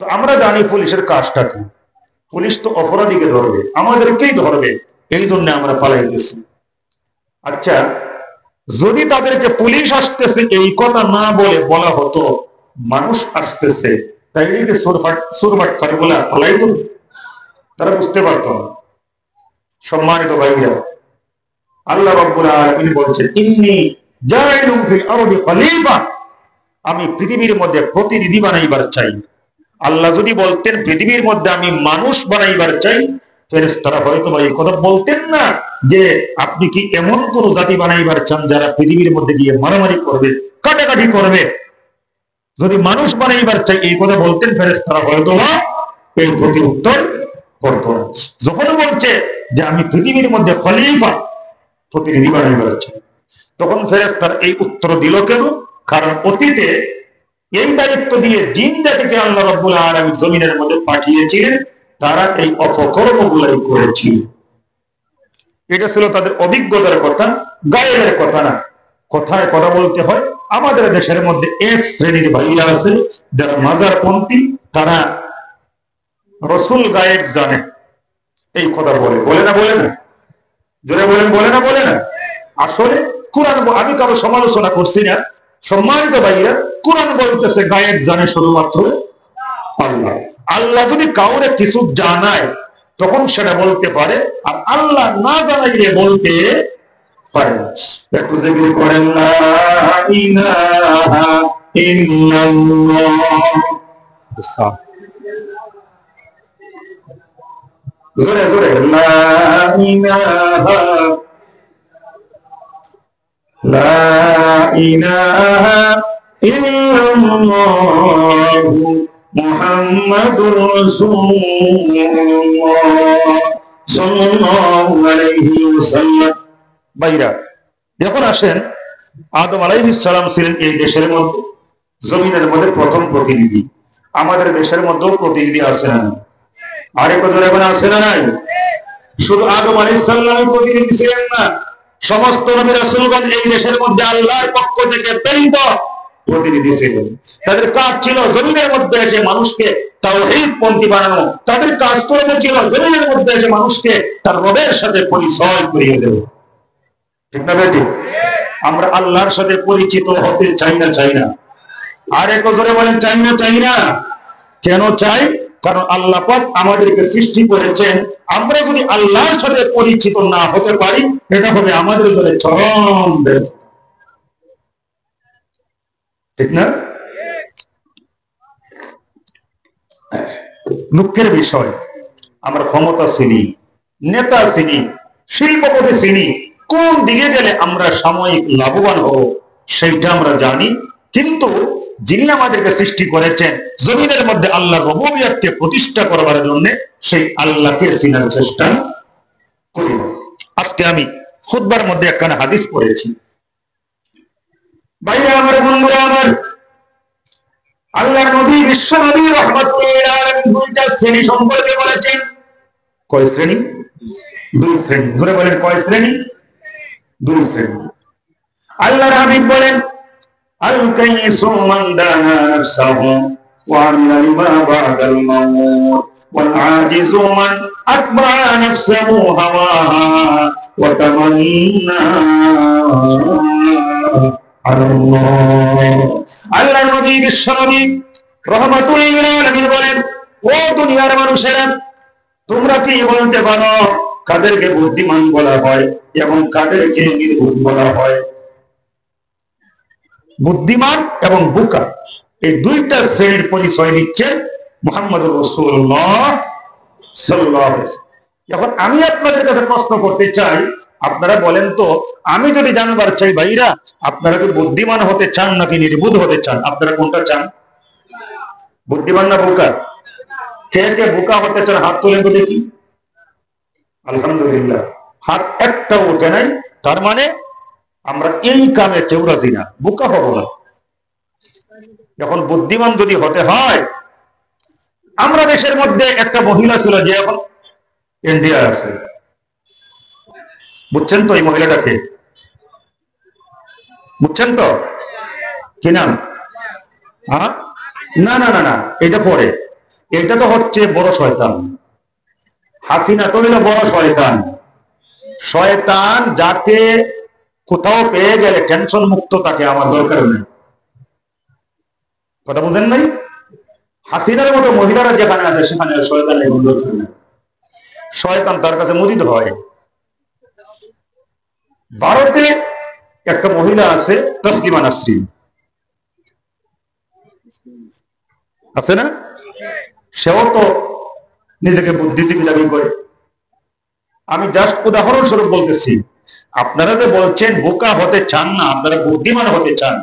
তো আমরা জানি পুলিশের কাজটা কি। পুলিশ তো অপরাধীকে ধরবে, আমাদেরকেই ধরবে, এই জন্য আমরা পালাইতেছি। আচ্ছা, যদি তাদেরকে পুলিশ আসতেছে এই কথা না বলে বলা হতো মানুষ আসতেছে, তাইলে কি সুরবাটফার বলে পালাইতো? তারা বুঝতে পারত না। সম্মানিত ভাইরা, আল্লাহ রাব্বুল আলামিন বলছেন ইন্নী জাইলুন ফিল আরদি খলিফা, আমি পৃথিবীর মধ্যে প্রতিনিধি বানাইবার চাই। আল্লাহ যদি বলতেন পৃথিবীর মধ্যে আমি মানুষ বানাইবার চাই, ফেরেশতারা হয়তো বা এই কথা বলতেন না যে আপনি কি এমন কোন জাতি বানাইবার চান যারা পৃথিবীর মধ্যে গিয়ে মারামারি করবে, কাটাকাটি করবে। যদি মানুষ বানাইবার চাই এই কথা বলতেন, ফেরেশতারা হয়তো বা এই প্রতি উত্তর করত না। যখন বলছে যে আমি পৃথিবীর মধ্যে খলিফা, প্রতিনিধি বানাইবার চাই, তখন ফেরেশতারা এই উত্তর দিল কেন? কারণ অতীতে এই দায়িত্ব দিয়ে জিন জাতিকে আল্লাহ রাব্বুল আলামিন জমিনের মধ্যে পাঠিয়েছিলেন, তারা এই অপকর্মগুলাই করেছিল। এটা ছিল তাদের অভিজ্ঞতার কথা, গায়েবের কথা না। কথায় কথা বলতে হয়। আমাদের দেশের মধ্যে এক শ্রেণীর ভাইরা আছে যারা মাজারপন্থী, তারা রসুল গায়েব জানে, এই কথা বলে। বলে না? বলে না? জোরে বলেন, বলে না? বলে না? আসলে কোরআন, আমি কারো সমালোচনা করছি না, সম্মানিত ভাইরা, কোরআন বলতেছে গায়েব জানে শুধুমাত্র আল্লাহ। আল্লাহ যদি কাউরে কিছু জানায় তখন সেটা বলতে পারে, আর আল্লাহ না জানাইলে বলতে পারে না। একটু জিকির করেন লা ইলাহা ইল্লাল্লাহ। জোরে জোরে লা ইলাহা ইল্লাল্লাহু মুহাম্মাদুর রাসূলুল্লাহ সাল্লাল্লাহু আলাইহি ওয়াসাল্লাম। ভাইরা, এখন আসেন, আদম আলাইহিস সালাম ছিলেন এই দেশের মধ্যে, জমিনের মধ্যে প্রথম প্রতিনিধি। আমাদের দেশের মধ্যেও প্রতিনিধি আছে না? আরে কত এখন আছে না? নাই? শুধু আদম আলাইহিস সালামের প্রতিনিধি ছিলেন না, সমস্ত নবী রাসূলগণ এই দেশের মধ্যে আল্লাহর পক্ষ থেকে প্রেরিত প্রতিনিধি ছিলেন। তাদের কাজ ছিল জমিনের মধ্যে এসে মানুষকে তাওহীদপন্থী বানানো। তাদের কাজকর্ম ছিল জমিনের মধ্যে এসে মানুষকে তার রবের সাথে পরিচয় করিয়ে দেওয়া। ঠিক না বেটি? আমরা আল্লাহর সাথে পরিচিত হতে চাই না? চাই না? আর একটু জোরে বলেন, চাই না? চাই না? কেন চাই? কারণ আল্লাহ পাক আমাদেরকে সৃষ্টি করেছেন, আমরা যদি আল্লাহর সাথে পরিচিত না হতে পারি, এটা হবে আমাদের জন্য চরম ব্যর্থ। ঠিক না? দুঃখের বিষয়, আমরা ক্ষমতা চিনি, নেতা চিনি, শিল্পপতি চিনি, কোন দিকে গেলে আমরা সাময়িক লাভবান হব সেইটা আমরা জানি, কিন্তু যিনি আমাদেরকে সৃষ্টি করেছেন জমিনের মধ্যে আল্লাহ রুবুবিয়্যাতকে প্রতিষ্ঠা করবার জন্য, সেই আল্লাহকে চিনার চেষ্টা করি। আজকে আমি খুতবার মধ্যে একখানা হাদিস পড়েছি। ভাইরা আমার, বন্ধুরা আমার, আল্লাহ নবী, বিশ্ব নবী রাহমাতুল্লিল আলামিন দুইটা শ্রেণী সম্পর্কে বলেছেন। কয় শ্রেণী? দুই শ্রেণী। ধরে বলেন, কয় শ্রেণী? দুই শ্রেণী। আল্লাহর হাবিব বলেন, আল কাইসু মান দানা নাফসাহু ওয়া আমিলা লিমা বাদাল মাউত ওয়াল আজিজু মান আতবা নাফসাহু হাওয়াহা ওয়া তামান্না আলাল্লাহ। আল্লাহ নবী, বিশ্ব নবী রাহমাতুল্লিল আলামিন বলেন, ও দুনিয়ার মানুষেরা, তোমরা কি বলতে পারো কাদেরকে বুদ্ধিমান বলা হয় এবং কাদেরকে নির্বুদ্ধ বলা হয়? বুদ্ধিমান এবং বোকা, এই দুইটা শ্রেণীর পরিচয় দিচ্ছেন মুহাম্মদুর রাসূলুল্লাহ সাল্লাল্লাহু আলাইহি ওয়াসাল্লাম। এখন আমি আপনাদের কাছে প্রশ্ন করতে চাই, আপনারা বলেন তো, আমি যদি জানবার চাই, ভাইরা আপনারা কি বুদ্ধিমান হতে চান নাকি নির্বুদ্ধ হতে চান? আপনারা কোনটা চান? বুদ্ধিমান না বোকা? কে কে বোকা হতে চান হাত তোলেন তো দেখি। আলহামদুলিল্লাহ, হাত একটাও উঠে নাই। তার মানে আমরা এই কামে কেউ রাজি না, বোকা হবো না। এখন বুদ্ধিমান যদি হতে হয়, আমরা দেশের মধ্যে একটা মহিলা ছিল যে এখন ইন্ডিয়া আছে, বুঝছেন তো? এই মহিলাটাকে বুঝছেন তো? কি নাম? না না না না, এটা পরে। এটা তো হচ্ছে বড় শয়তান। হাসিনা তো হলো বড় শয়তান। শয়তান যাকে কোথাও পেয়ে গেলে টেনশন মুক্ত, তাকে আমার দরকার নেই। কথা বুঝেন নাই? হাসিনার মতো মহিলারা যেখানে আছে সেখানে শয়তানের দরকার নেই। শয়তান তার কাছে মুরিদ হয়। ভারতে একটা মহিলা আছে, তসলিমা নাসরিন, আছে না? সেও তো নিজেকে বুদ্ধিজীবী দাবি করে। আমি জাস্ট উদাহরণস্বরূপ বলতেছি, আপনারা যে বলছেন বোকা হতে চান না, আপনারা বুদ্ধিমান হতে চান।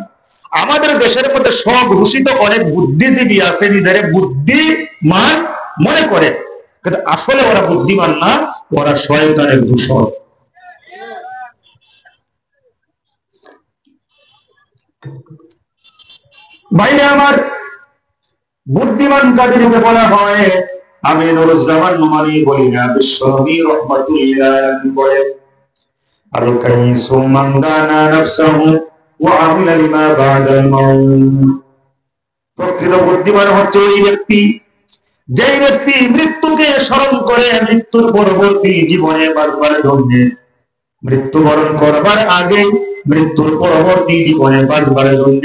আমাদের দেশের মধ্যে সব ঘোষিত অনেক বুদ্ধিজীবী আছে, নিজের বুদ্ধিমান মনে করে, কিন্তু আসলে ওরা বুদ্ধিমান না, ওরা শয়তানের দূষর। ভাইরা আমার, বুদ্ধিমান কাদেরকে বলা হয়? আমি নুরুজ্জামান নোমানী বলি না, বিশ্বনবী রাহমাতুল্লিল আলামিন বলেন, আল কাইসু মান দানা নাফসাহু ওয়া আমিলা লিমা বাদাল মাউত। প্রকৃত বুদ্ধিমান হচ্ছে ওই ব্যক্তি, যেই ব্যক্তি মৃত্যুকে স্মরণ করে মৃত্যুর পরবর্তী জীবনে বাঁচবার জন্য, মৃত্যুবরণ করবার আগে মৃত্যুর পরবর্তী জীবনে বাঁচবার জন্য,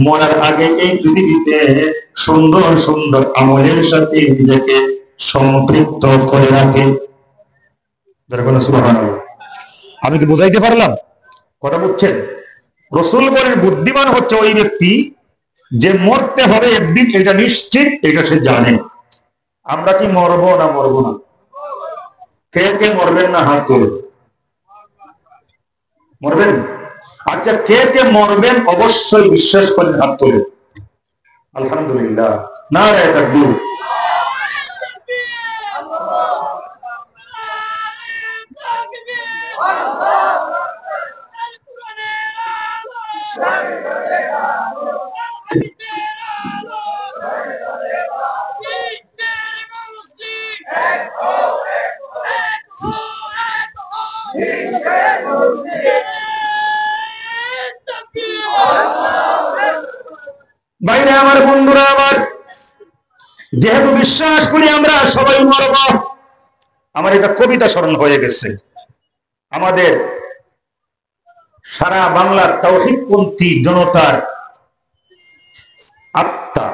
মরার আগে এই পৃথিবীতে সুন্দর সুন্দর আমলের সাথে নিজেকে সম্পৃক্ত করে রাখে। সুবহানাল্লাহ। আমি কি বুঝাইতে পারলাম? কথা বুঝছেন? রাসূল বলেন বুদ্ধিমান হচ্ছে ওই ব্যক্তি যে মরতে হবে একদিন, এটা নিশ্চিত, এটা সে জানে। আমরা কি মরবো না মরবো না? কে কে মরবেন না হাত তোলেন। মরবেন? আচ্ছা, কে কে মরবেন অবশ্যই বিশ্বাস করেন হাত তোলেন। আলহামদুলিল্লাহ, নারায়ে তাকবীর। বাইরে আমার, বন্ধুরা আমার, যেহেতু বিশ্বাস করি আমরা সবাই মরব, আমার একটা কবিতা স্মরণ হয়ে গেছে। আমাদের সারা বাংলার তাওহীদপন্থী জনতার আত্মা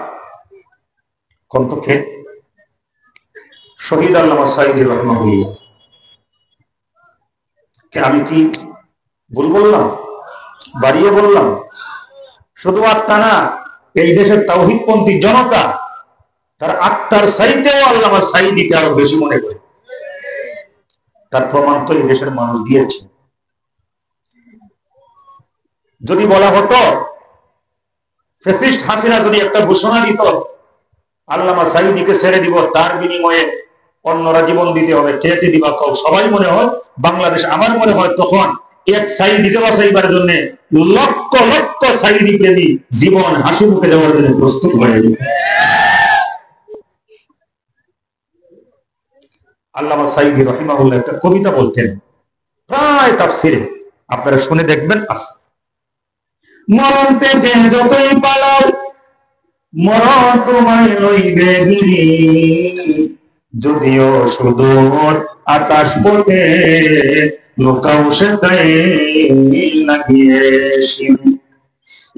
কন্তকে শহীদ আল্লামা সাঈদী রাহমাহুল্লাহ। আমি কি ভুল বললাম, বাড়িয়ে বললাম? শুধু আত্মা না, এই দেশের তাওহীদপন্থী জনতা তার আত্মার চাইতেও আল্লামা সাঈদীকে আরো বেশি মনে করে। তার প্রমাণ তো এই দেশের মানুষ দিয়েছে। যদি বলা হতো ফ্যাসিস্ট হাসিনা যদি একটা ঘোষণা দিত আল্লামা সাঈদীকে ছেড়ে দিব, তার বিনিময়ে অন্যরা জীবন দিতে হবে, কে দিবা কও? সবাই মনে হয় বাংলাদেশ, আমার মনে হয় তখন এক সাঈদীকে বাঁচাইবার জন্য লক্ষ লক্ষ সাঈদী প্রেমী জীবন হাসি মুখে দেওয়ার জন্য প্রস্তুত হয়ে যাবে। আল্লামা সাঈদী রাহিমাহুল্লাহ একটা কবিতা বলতেন, প্রায় তাফসিরে, আপনারা শুনে দেখবেন। মরণ থেকে যতই পালাও মরণ তোমায় লইবে গিরি, যদিও সুদূর আকাশ পথে লোকাও সেটাই লাগিয়ে শিরি।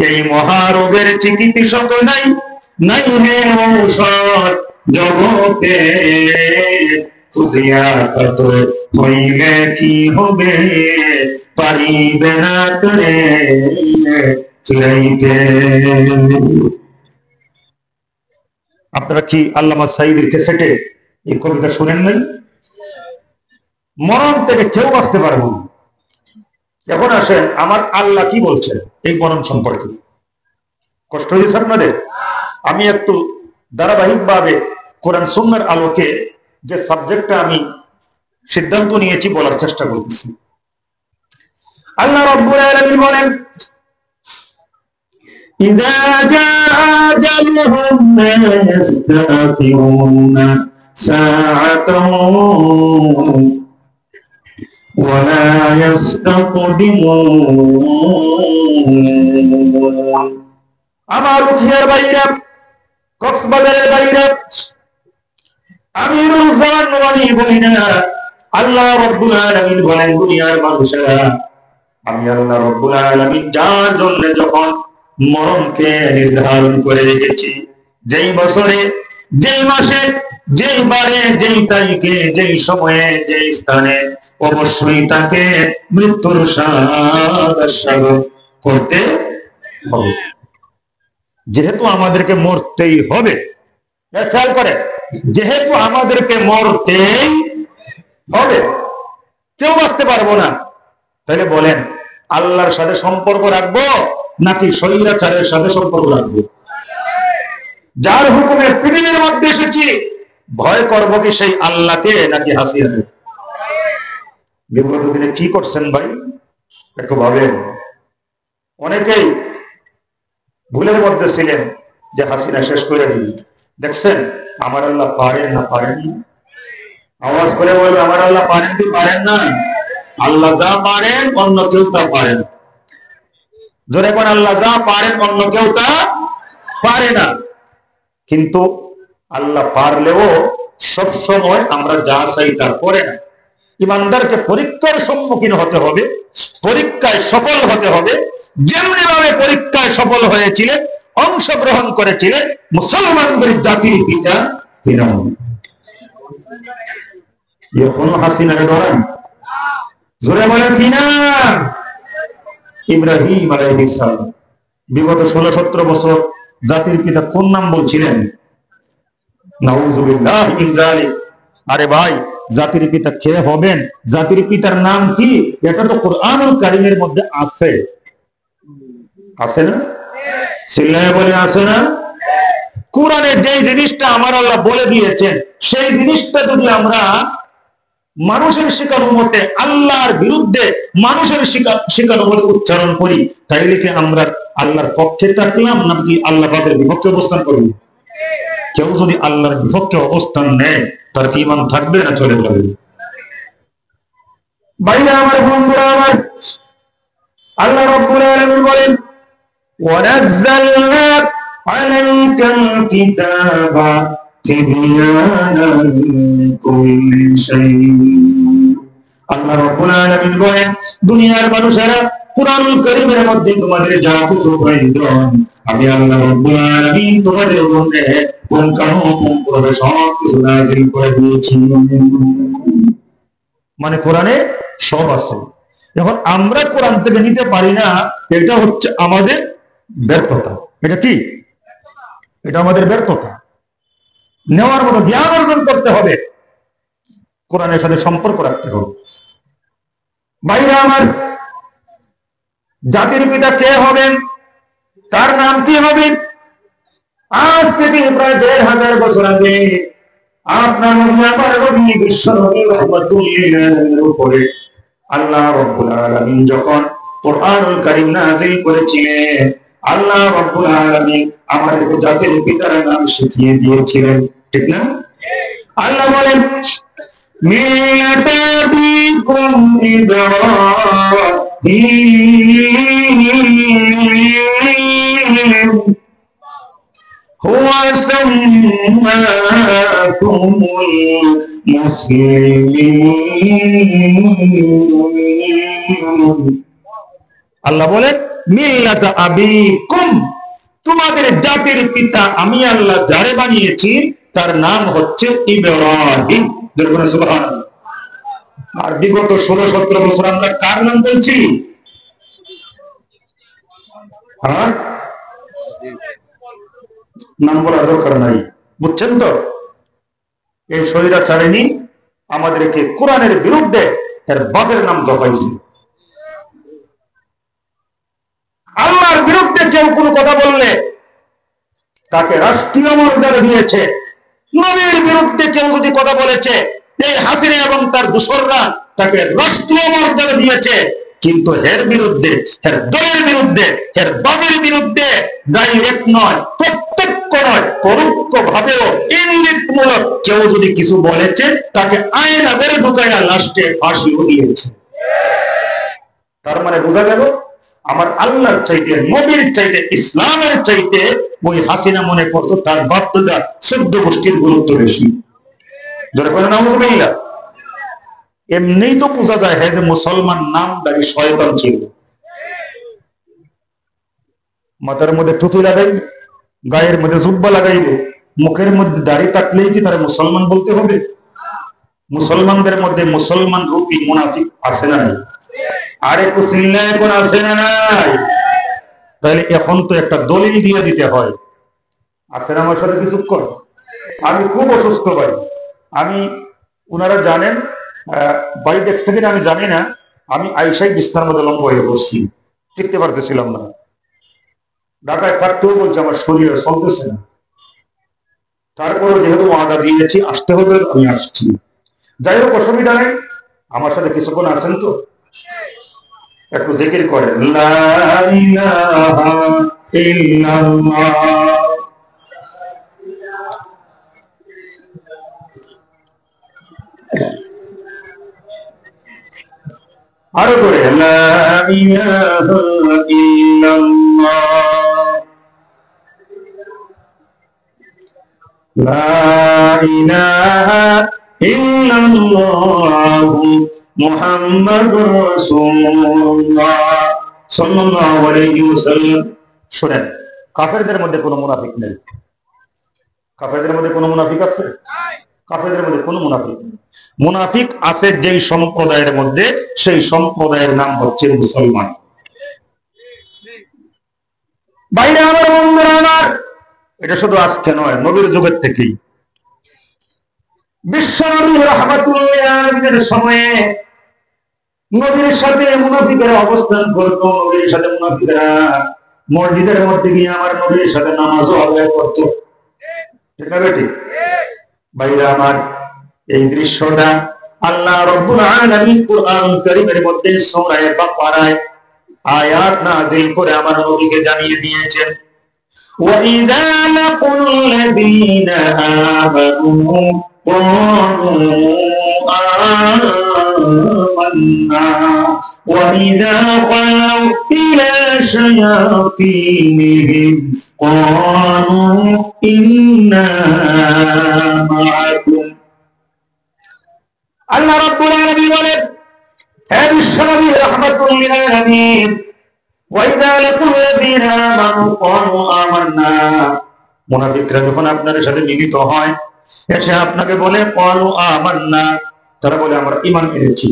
এই মহারোগের চিকিৎসক নাই, নাই হে ঔষধ জগতে, খুঁজিয়া কত হইলে কি হবে, পারিবে না করে ফিরাইতে। আপনারা কি আল্লামা সাঈদীর ক্যাসেটে এই কবিতা শুনেন নাই? মরণ থেকে কেউ বাঁচতে পারবে না। এখন আসেন, আমার আল্লাহ কি বলছেন এই মরণ সম্পর্কে? কষ্ট হয়েছে আপনাদের? আমি একটু ধারাবাহিকভাবে কোরআন সুন্নাহর আলোকে যে সাবজেক্টটা আমি সিদ্ধান্ত নিয়েছি বলার চেষ্টা করতেছি। আল্লাহ রাব্বুল আলামিন বলেন, ইযা জাআ আজালুহুম লা ইস্তাখিরুনা সাআতান ওয়া লা ইস্তাকদিমুন। আমার উখিয়ার বাইরা, কক্সবাজারের বাইরা, আমিরুল জামান নবী বলি না, আল্লাহ রাব্বুল আলামিন বলেন, দুনিয়ার মানুষেরা, আমি আল্লাহ রাব্বুল আলামিন যার জন্য যখন মরণকে নির্ধারণ করে রেখেছি, যেই বছরে, যেই মাসে, যেই বারে, যেই তারিখে, যেই সময়ে, যেই স্থানে, অবশ্যই তাকে মৃত্যুর স্বাদ করতে হবে। যেহেতু আমাদেরকে মরতেই হবে, খেয়াল করে, যেহেতু আমাদেরকে মরতেই হবে, কেউ বাঁচতে পারবো না, তাহলে বলেন আল্লাহর সাথে সম্পর্ক রাখবো নাকি স্বৈরাচারের সাথে সম্পর্ক রাখবো? যার হুকুমে পৃথিবীর মধ্যে এসেছি, ভয় করবো কি সেই আল্লাহকে নাকি হাসিনাকে? বিগত দিনে কি করছেন ভাই একটু ভাবেন। অনেকেই ভুলের মধ্যে ছিলেন যে হাসিনা শেষ করে দিন। দেখছেন আমার আল্লাহ পারেন না, পারেন না, আওয়াজ করে বলবে আমার আল্লাহ পারেন কি পারেন না? আল্লাহ যা পারেন অন্য কেউ তা পারেন। জোরে কোন আল্লাহ যা পারেন অন্য কেউ তা পারে না। কিন্তু আল্লাহ পারলেও সব সময় আমরা যা চাই তা করে না। ইমানদারকে পরীক্ষার সম্মুখীন হতে হবে, পরীক্ষায় সফল হতে হবে। যেমনি ভাবে পরীক্ষায় সফল হয়েছিলেন, অংশগ্রহণ করেছিলেন মুসলমানদের জাতির পিতা ফিরআউন। এখনো হাসিনাকে ধরেন, জোরে বলেন কিনা? ইব্রাহিম আলাইহিস সালাম বিগত 16-17 বছর জাতির পিতা কোন নাম বলছিলেন? নাউযুবিল্লাহ মিন যালিক। আরে ভাই, জাতির পিতা কে হবেন? জাতির পিতার নাম কি? এটা তো কোরআনুল কারীমের মধ্যে আছে, আছে না? সিল্লায় বলে আছে না? কোরআনে যে জিনিসটা আমার আল্লাহ বলে দিয়েছেন, সেই জিনিসটা যদি আমরা মানুষের শিকার মতে, আল্লাহর বিরুদ্ধে মানুষের শিকার মতে উচ্চারণ করি, তাইলে কি আমরা আল্লাহর পক্ষে থাকলাম নাকি আল্লাহ পাকের বিপক্ষে অবস্থান করব? কেউ যদি আল্লাহর বিপক্ষে অবস্থান নেয়, তার কি ঈমান থাকবে না চলে যাবে? ভাইরা আমার, বন্ধুরা আমার, আল্লাহ রাব্বুল আলামিন বলেন, ওয়ানাজ্জালনা আলাইকাল কিতাবা তিবয়ানান লিকুল্লি শাই। আল্লাহ রাব্বুল আলামিন বলেন, দুনিয়ার মানুষেরা, কুরআনুল কারীমের মধ্যে তোমাদের যা কিছু প্রয়োজন আমি আল্লাহ রাব্বুল আলামিন তোমাদের মধ্যে পুঙ্খানুপুঙ্খভাবে সব কিছু নাযিল করে দিয়েছি। মানে কোরআনে সব আছে। এখন আমরা কোরআন থেকে নিতে পারি না, এটা হচ্ছে আমাদের ব্যর্থতা। এটা কি? এটা আমাদের ব্যর্থতা। নেওয়ার মতো জ্ঞান অর্জন করতে হবে, কোরআনের সাথে সম্পর্ক রাখতে হবে। ভাইরা আমার, জাতির পিতা কে হবেন, তার নাম কি হবে? আজ থেকে প্রায় ১৫০০ বছর আগে আপনার নবী, আমার নবী, বিশ্ব নবী রাহমাতুল লিল আলামিনের উপরে আল্লাহ রাব্বুল আলামিন যখন কোরআনুল কারীম নাযিল করেছিলেন, আল্লাহ রাব্বুল আলামিন আমাদের জাতির পিতার নাম শিখিয়ে দিয়েছিলেন, ঠিক না? আল্লাহ বলেন মিল্লাতা বিকুম ইব্রাহিম হুয়া সাম্মাকুমুল মুসলিমিন। আল্লাহ বলেন মিল্লাতা আবিকুম, তোমাদের জাতির পিতা আমি আল্লাহ যারে বানিয়েছি তার নাম হচ্ছে ইব্রাহিম। সুবহানাল্লাহ। আর বিগত 16-17 বছর আমরা কার নাম বলছি? নাম বলার দরকার নাই, বুঝছেন তো? এই স্বৈরাচারিণী আমাদেরকে কোরআনের বিরুদ্ধে এর বাপের নাম জপাইছে। আল্লাহর বিরুদ্ধে কেউ কোনো কথা বললে তাকে রাষ্ট্রীয় মর্যাদা দিয়েছে। নবীর বিরুদ্ধে কেউ যদি কথা বলেছে, এই হাসিনা এবং তার দোসররা তাকে রাষ্ট্রীয় মর্যাদা দিয়েছে। কিন্তু এর বিরুদ্ধে, এর দলের বিরুদ্ধে, এর বাপের বিরুদ্ধে ডাইরেক্ট নয়, প্রত্যক্ষ নয়, পরোক্ষ ভাবেও ইঙ্গিতমূলক কেউ যদি কিছু বলেছে তাকে আয়না বেড়ে ঢুকাইয়া লাস্টে ফাঁসিও দিয়েছে। তার মানে বোঝা গেল আমার আল্লাহর চাইতে, নবীর চাইতে, ইসলামের চাইতে ওই হাসিনা মনে করতো তার বাপ-দাদা 14 গোষ্ঠীর গুরুত্ব বেশি। এমনিই তো বোঝা যায় হ্যাঁ যে মুসলমান নামদারি শয়তান ছিল। মাথার মধ্যে টুপি লাগাইবে, গায়ের মধ্যে জুব্বা লাগাইবে, মুখের মধ্যে দাড়ি কাটলেই কি তারা মুসলমান বলতে হবে? মুসলমানদের মধ্যে মুসলমান রূপী মুনাফিক আছে না নাই? আরে কুসিল্লা এখন আছে না নাই? তাহলে এখন তো একটা দলিল দিয়ে দিতে হয়। আছে না? আমার সাথে কিছু কর। আমি খুব অসুস্থ ভাই, আমি, ওনারা জানেন, বাড়ি দেখতে গেলে আমি জানি না, আমি আইসাই বিস্তার মধ্যে লম্বা হয়ে বসছি, টিকতে পারতেছিলাম না। ঢাকায় থাকতেও বলছে আমার শরীরে চলতেছে না। তারপরে যেহেতু ওয়াদা দিয়েছি আসতে হবে, আমি আসছি। যাই হোক, অসুবিধা নেই। আমার সাথে কিছুক্ষণ আছেন তো? একটু জিকির করেন, লা ইলাহা ইল্লাল্লাহ। আরো করে, লা ইলাহা ইল্লাল্লাহ, লা ইলাহা ইল্লাল্লাহু মুহাম্মাদুর রাসূলুল্লাহ সাল্লাল্লাহু আলাইহি ওয়াসাল্লাম। শুনেন, কাফেরদের মধ্যে কোনো মুনাফিক নেই। কাফেরদের মধ্যে কোনো মুনাফিক আছে? কাফেরদের মধ্যে কোনো মুনাফিক নেই। মুনাফিক আছে যেই সম্প্রদায়ের মধ্যে, সেই সম্প্রদায়ের নাম হচ্ছে মুসলমান। বাইরে আমার বন্ধুরা আমার, এটা শুধু আজকে নয়, নবীর যুগের থেকেই। বিশ্ব নবী রাহমাতুল্লিল আলামিনের সময়ে নবীর সাথে মুনাফিকেরা অবস্থান করত। নবীর সাথে মুনাফিকেরা মসজিদের মধ্যে গিয়ে আমার নবীর সাথে নামাজও আদায় করত, ঠিক না বেটি? ভাইরা আমার, এই দৃশ্যটা আল্লাহ রাব্বুল আলামিন কুরআন কারীমের মধ্যে সূরা বাকারায় আয়াত নাযিল করে আমার নবীকে জানিয়ে দিয়েছেন, ওয়া ইযা লাকুল লাযীনা আমানু ক্বালু আমান্না ওয়া ইযা খালাউ ইলা শায়াতিনিহিম ক্বালু ইন্না মাআকুম। আল্লাহ রাব্বুল আলামিন বলেন, হে বিশ্বনবী রাহমাতুল লিল আলামিন, মুনাফিকরা যখন আপনার সাথে মিলিত হয়, এসে আপনাকে বলে ক্বালু আমান্না, তারা বলে আমরা ঈমান এনেছি।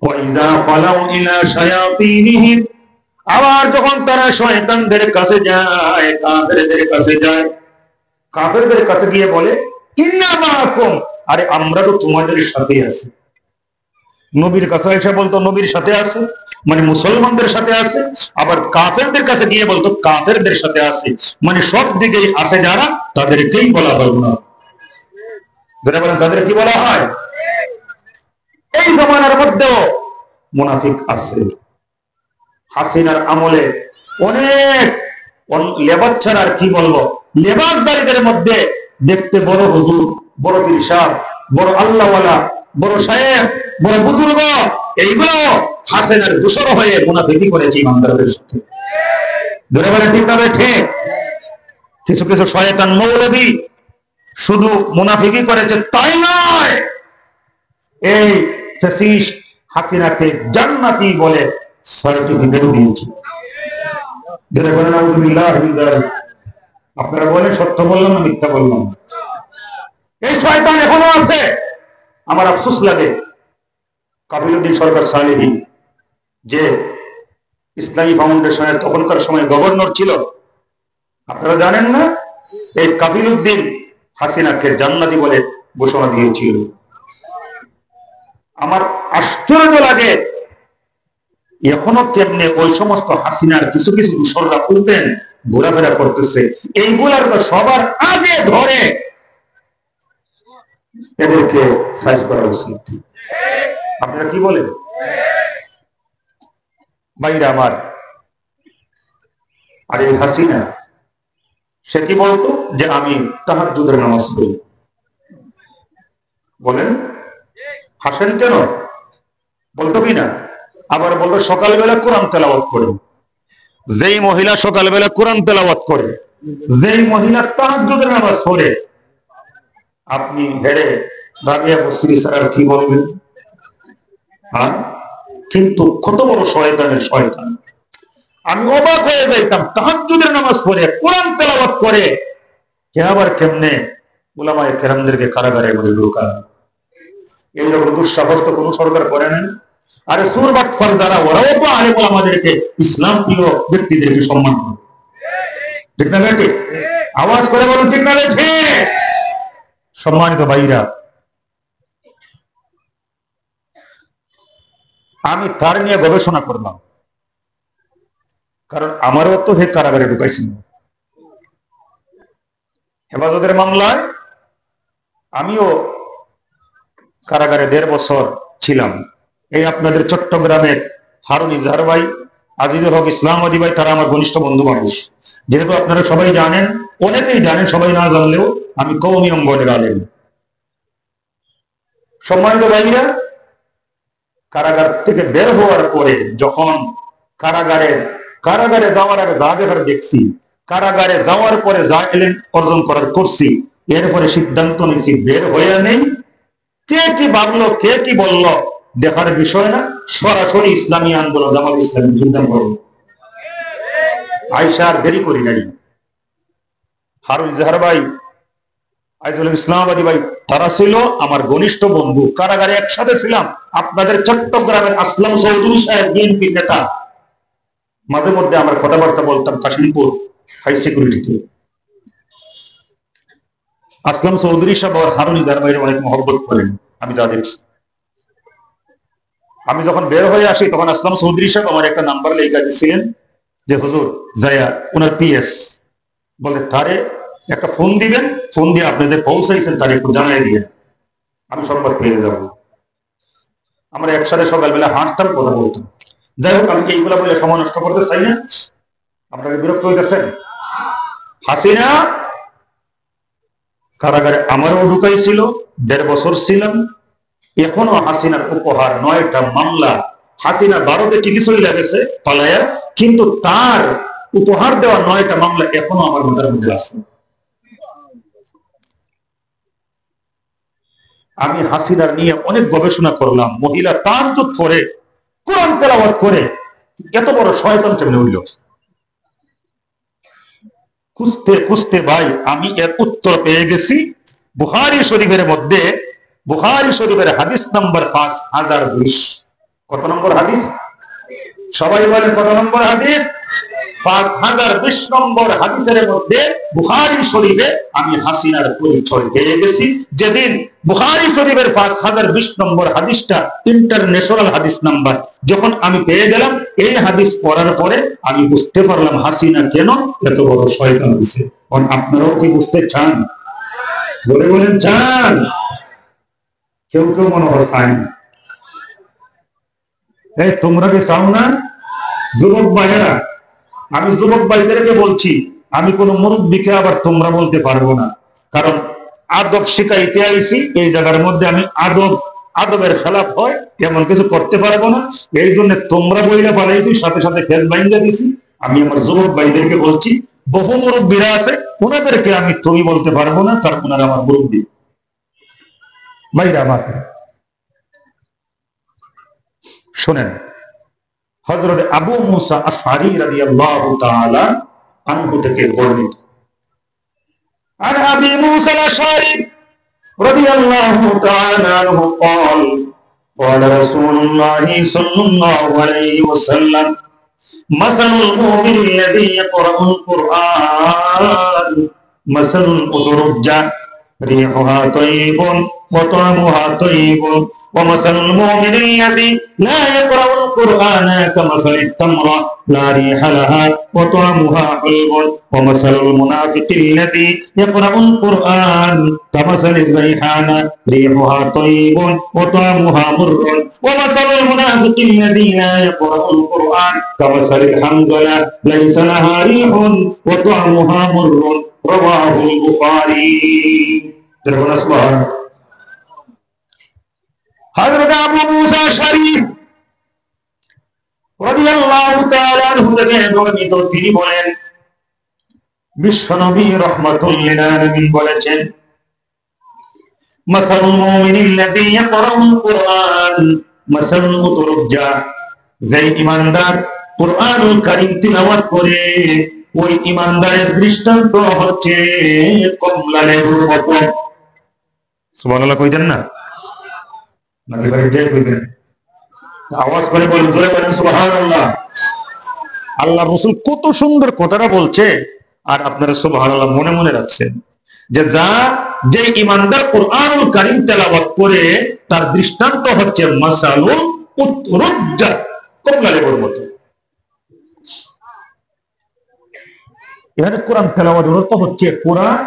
ওয়া ইযা খালাউ ইলা শায়াতিনিহিম, আবার যখন তারা শয়তানদের কাছে যায়, কাফেরদের কাছে যায়, কাফেরদের কাছে গিয়ে বলে ইন্না মাআকুম, আরে আমরা তো তোমাদের সাথে আছি। নবীর কাছে এসে বলতো নবীর সাথে আছে, মানে মুসলমানদের সাথে আছে, আবার কাফেরদের কাছে গিয়ে বলতো কাফেরদের সাথে আছে, মানে সব দিকেই আছে যারা, তাদেরকেই বলা হয় না। বলেন তাদের কি বলা হয়? এই জমানার মধ্যেও মুনাফিক আছে। হাসিনার আমলে অনেক লেবাস ছাড়া, আর কি বলবো, লেবাসদারীদের মধ্যে দেখতে বড় হুজুর, বড় পীর সাহেব, বড় আল্লাহওয়ালা, বড় সাহেব, বড় বুজুর্গ, এইগুলো হাসিনার দূষণ হয়ে মুনাফিকি করেছে ইমানদারদের সাথে। ধরে বলে ঠিক না ঠিক? কিছু কিছু শয়তান মৌলবী শুধু মুনাফিকি করেছে তাই নয়, এই ফ্যাসিস্ট হাসিনাকে জান্নাতি বলে সার্টিফিকেট দিয়েছে। আপনারা বলেন সত্য বললাম না মিথ্যা বললাম? এই শয়তান এখনো আছে। আমার আফসোস লাগে, কাফিলউদ্দিন সরকার সালেহী যে ইসলামী ফাউন্ডেশনের তখনকার সময় গভর্নর ছিল, আপনারা জানেন না, এই কাফিলউদ্দিন হাসিনাকে জান্নাতি বলে ঘোষণা দিয়েছিল। আমার আশ্চর্য লাগে এখনো কেমনে ওই সমস্ত হাসিনার কিছু কিছু দূষররা উঠবেন, ঘোরাফেরা করতেছে, এইগুলার সবার আগে ধরে এদেরকে সাইজ করা উচিত। আপনারা কি বলেন ভাইরা আমার? আর এই হাসিনা সে কি বলতো যে আমি তাহাজ্জুদের নামাজ পড়ি। বলেন, হাসেন কেন? বলতো কিনা? আবার বলতো সকালবেলা কোরআন তেলাওয়াত করে। যেই মহিলা সকালবেলা কোরআন তেলাওয়াত করে, যেই মহিলা তাহাজ্জুদের নামাজ পড়ে, আপনি হেরে ভাবিয়া বসরি স্যার কি বলবেন? হ্যাঁ, কিন্তু কত বড় শয়তানের শয়তান। আমি অবাক হয়ে যাইতাম, তাহাজ্জুদের নামাজ পড়ে কোরআন তেলাওয়াত করে, কে আবার কেমনে উলামায়ে কেরামদেরকে কারাগারে বলে ঢোকায়। এইরকম দুঃসাহস তো কোন সরকার করে না। আরে সুরবাটফার যারা, ওরাও তো আলেম ওলামাদেরকে, ইসলাম প্রিয় ব্যক্তিদেরকে সম্মান করে। ঠিক না বেটি? আওয়াজ করে বলুন ঠিক না বেঠে? সম্মানিত ভাইরা, আমি তার নিয়ে গবেষণা করলাম, কারণ আমারও তো হে কারাগারে ঢুকাইছিল। হেফাজতের মামলায় আমিও কারাগারে 1.5 বছর ছিলাম। এই আপনাদের চট্টগ্রামের হারুন ইজহার ভাই, আজিজুল হক ইসলামবাদী ভাই, তারা আমার ঘনিষ্ঠ বন্ধু মানুষ। যেহেতু আপনারা সবাই জানেন, অনেকেই জানেন, সবাই না জানলেও আমি কওমি অঙ্গনের আলেম। সম্মানিত ভাইরা, কারাগার থেকে বের হওয়ার পরে যখন কারাগারে যাওয়ার আগে যা দেখার দেখছি, কারাগারে যাওয়ার পরে যা এলেন অর্জন করার করছি, এরপরে সিদ্ধান্ত নিচ্ছি বের হয়ে নেই। কে কি ভাবলো, কে কি বললো দেখার বিষয় না, সরাসরি ইসলামী আন্দোলন, জামাত ইসলামী যোগদান করব। আইসা আর দেরি করি নাই। হারুন ইজহার ভাই, আজিজুল ইসলামবাদী ভাই, তারা ছিল আমার ঘনিষ্ঠ বন্ধু। কারাগারে একসাথে ছিলাম। আপনাদের চট্টগ্রামের আসলাম চৌধুরী সাহেব বিএনপি নেতা, মাঝে মধ্যে আমরা কথাবার্তা বলতাম কাশিমপুর হাই সিকিউরিটিতে। আসলাম চৌধুরী সাহেব আর হারুন ইজহার ভাইয়ের অনেক মহব্বত করেন, আমি যা দেখছি। আমি যখন বের হয়ে আসি তখন আসলাম চৌধুরী সাহেব আমার একটা নাম্বার লেখা দিয়েছিলেন যে হুজুর যাইয়া ওনার পিএস বলে তারে একটা ফোন দিবেন, ফোন দিয়ে আপনি যে পৌঁছাইছেন তার একটু জানাই দিবেন, আমি সংবাদ পেয়ে যাব। আমরা একসাথে সকালবেলা হাঁটতাম, কথা বলতাম। যাই হোক, আমি এইগুলা বলে সময় নষ্ট করতে চাই না। আপনাকে বিরক্ত হইতেছেন? হাসিনা কারাগারে আমারও ঢুকাইছিল, 1.5 বছর ছিলাম। এখনো হাসিনার উপহার 9টা মামলা। হাসিনা ভারতে টিকি চলে গেছে পালায়া, কিন্তু তার উপহার দেওয়া 9টা মামলা এখনো আমার মাথার মধ্যে আছে। আমি হাসিনার নিয়ে অনেক গবেষণা করলাম। মহিলা তাহাজ্জুদ করে কোরআন তেলাওয়াত করে, এত বড় শয়তান কেমনে হইল? খুঁজতে খুঁজতে ভাই আমি এর উত্তর পেয়ে গেছি বুখারী শরীফের মধ্যে। বুখারী শরীফের হাদিস নাম্বার 5020। কত নম্বর হাদিস? সবাই বলেন কত নম্বর হাদিস? 5020 নম্বর হাদিসের মধ্যে বুখারী শরীফে আমি হাসিনার পরিচয় পেয়ে গেছি। যেদিন বুখারী শরীফের 5020 নম্বর হাদিসটা ইন্টারন্যাশনাল হাদিস নাম্বার যখন আমি পেয়ে গেলাম, এই হাদিস পড়ার পরে আমি বুঝতে পারলাম হাসিনা কেন এত বড় শয়তান হয়েছে। কারণ আপনারাও কি বুঝতে চান? বলে বলেন চান? কেউ কেউ মনে হয় চায় না। এই তোমরা কি চাও না? যুবক ভাইয়েরা, আমি যুবক ভাইদেরকে বলছি, আমি কোন মুরব্বীকে আবার তোমরা বলতে পারবো না, কারণ আদব শিখাইতে আইছি। এই জায়গার মধ্যে আমি আদবের খেলাফ হয় এমন কিছু করতে পারবো না। এই জন্য তোমরা বইলা পালাইছি, সাথে সাথে ফেস বাইন্দা দিছি। আমি আমার যুবক ভাইদেরকে বলছি, বহু মুরব্বীরা আছে, ওনাদেরকে আমি তুমি বলতে পারবো না, কারণ ওনারা আমার মুরব্বী ভাইরা। আমার শোনেন, হযরত আবু মুসা আশআরী রাদিয়াল্লাহু তাআলা আনহু থেকে বর্ণিত। عن أبي موسى الأشعري رضي الله تعالى عنه قال قال رسول الله صلى الله عليه وسلم مثل المؤمن الذي يقرأ القرآن مثل الأدرجة ريحها طيب وطعمها طيب ومثل المؤمن الذي لا يقرأ القرآن كمثل التمرة لا ريح لها وطعمها حلو ومثل المنافق الذي يقرأ القرآن كمثل الريحانة ريحها طيب وطعمها مر ومثل المنافق الذي لا يقرأ القرآن كمثل الحنظلة ليس لها ريح وطعمها مر رواه البخاري. হযরত আবু মুসা আশআরী রাদিয়াল্লাহু তাআলা আনহু থেকে বর্ণিত, তিনি বলেন বিশ্বনবী রাহমাতুল লিল আলামিন বলেছেন, মাসালুল মুমিনিল্লাযী ইয়াকরাউল কুরআন মাসালুল মুতরুজ্জা, যে ঈমানদার কুরআনুল কারীম তিলাওয়াত করে ওই ঈমানদারের দৃষ্টান্ত হচ্ছে কমলা লেবুর মতো। সুবহানাল্লাহ কইতেন না? নাকি ভাই জয় কইবেন? আওয়াজ করে বলেন, জোরে বলেন সুবহানাল্লাহ। আল্লাহ রাসূল কত সুন্দর কথাটা বলছে, আর আপনারা সুবহানাল্লাহ মনে মনে রাখছেন যে ঈমানদার কুরআনুল কারীম তেলাওয়াত করে তার দৃষ্টান্ত হচ্ছে মাসালুল উতরুজ্জা, কমলা লেবুর মতো। এখানে কোরআন তেলাওয়াতের অর্থ হচ্ছে কোরআন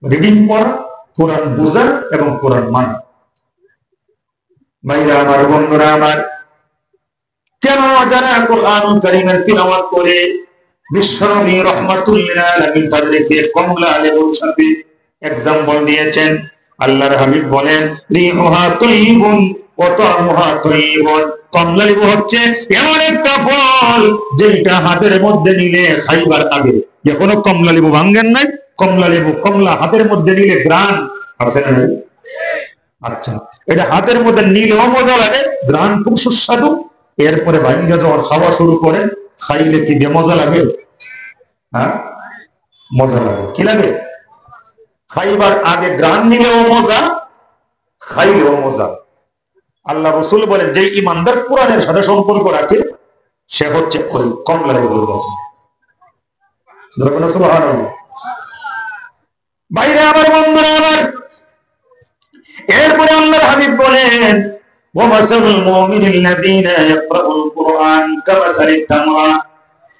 রিডিং করা, কোরআন বোঝা এবং কোরআন মানা। ভাইরা আমার, বন্ধুরা আমার, কেন যারা কুরআনুল কারীমের তিলাওয়াত করে বিশ্বনবী রাহমাতুল লিল আলামিন তাদেরকে কমলা লেবুর সাথে एग्जांपल দিয়েছেন। আল্লাহর হাবিব বলেন, রিহুহা তাইয়িবুন ওয়া তা'মুহা তাইয়িবুন, কমলা লেবু হচ্ছে এমন একটা ফল যেটা হাতের মধ্যে নিলে খাইবার আগে, এখনো কমলা লেবু ভাঙেন নাই, কমলা লেবু কমলা হাতের মধ্যে নিলে গ্রান আছে না? আচ্ছা, এটা হাতের মধ্যে নিলেও মজা লাগে, গ্রান খুব সুস্বাদু। এরপরে ভাঙ্গা যখন খাওয়া শুরু করে, খাইলে কি বেমজা লাগে? হ্যাঁ, মজা লাগে। কি লাগে? খাইবার আগে গ্রান নিলেও মজা, খাইলেও মজা। আল্লাহ রাসূল বলেন, যে ঈমানদার কোরআনের সাথে সম্পর্ক রাখে সে হচ্ছে ওই কমলা লেবুর মতো। সুবহানাল্লাহ। বাইরে আমার, বন্ধুরা আমার, এরপরে আল্লাহর হাবিব বলেন, ওয়া মাসালুল মুমিনিল্লাযীনা ইয়াকরাউল কুরআন কামাসালিত তামরা,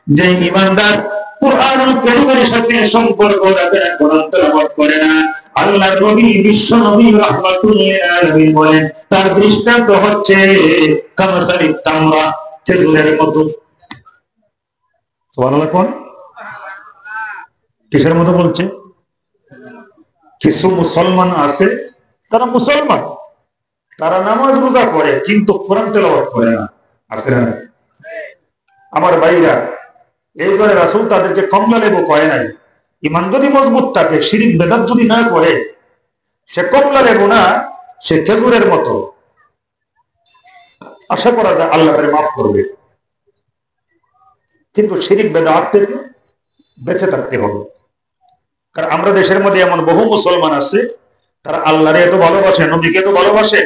যে ঈমানদার কুরআনুল কারীমের সাথে সম্পর্ক রাখে না, কোরআন তেলাওয়াত করে না, আল্লাহর নবী বিশ্বনবী রাহমাতুল লিল আলামিন বলেন তার দৃষ্টান্ত হচ্ছে কামাসালিত তামরা, খেজুরের মতো। সুবহানাল্লাহ। কোন কিসের মতো বলছে? কিছু মুসলমান আছে, তারা মুসলমান, তারা নামাজ রোজা করে কিন্তু কোরআন তেলাওয়াত করে না, আছে না? আমার ভাইরা, এই জন্য রাসূল তাদেরকে কমলা লেবু কয় নাই। ঈমান যদি মজবুত থাকে, শিরক বেদাত যদি না করে, সে কমলা লেবু না, সে খেজুরের মতো। আশা করা যায় আল্লাহ তারে মাফ করবে। কিন্তু শিরিক বেদাত থেকে বেঁচে থাকতে হবে। কারণ আমরা দেশের মধ্যে এমন বহু মুসলমান আছে, তারা আল্লাহরে এত ভালোবাসে, নবীকে এত ভালোবাসে,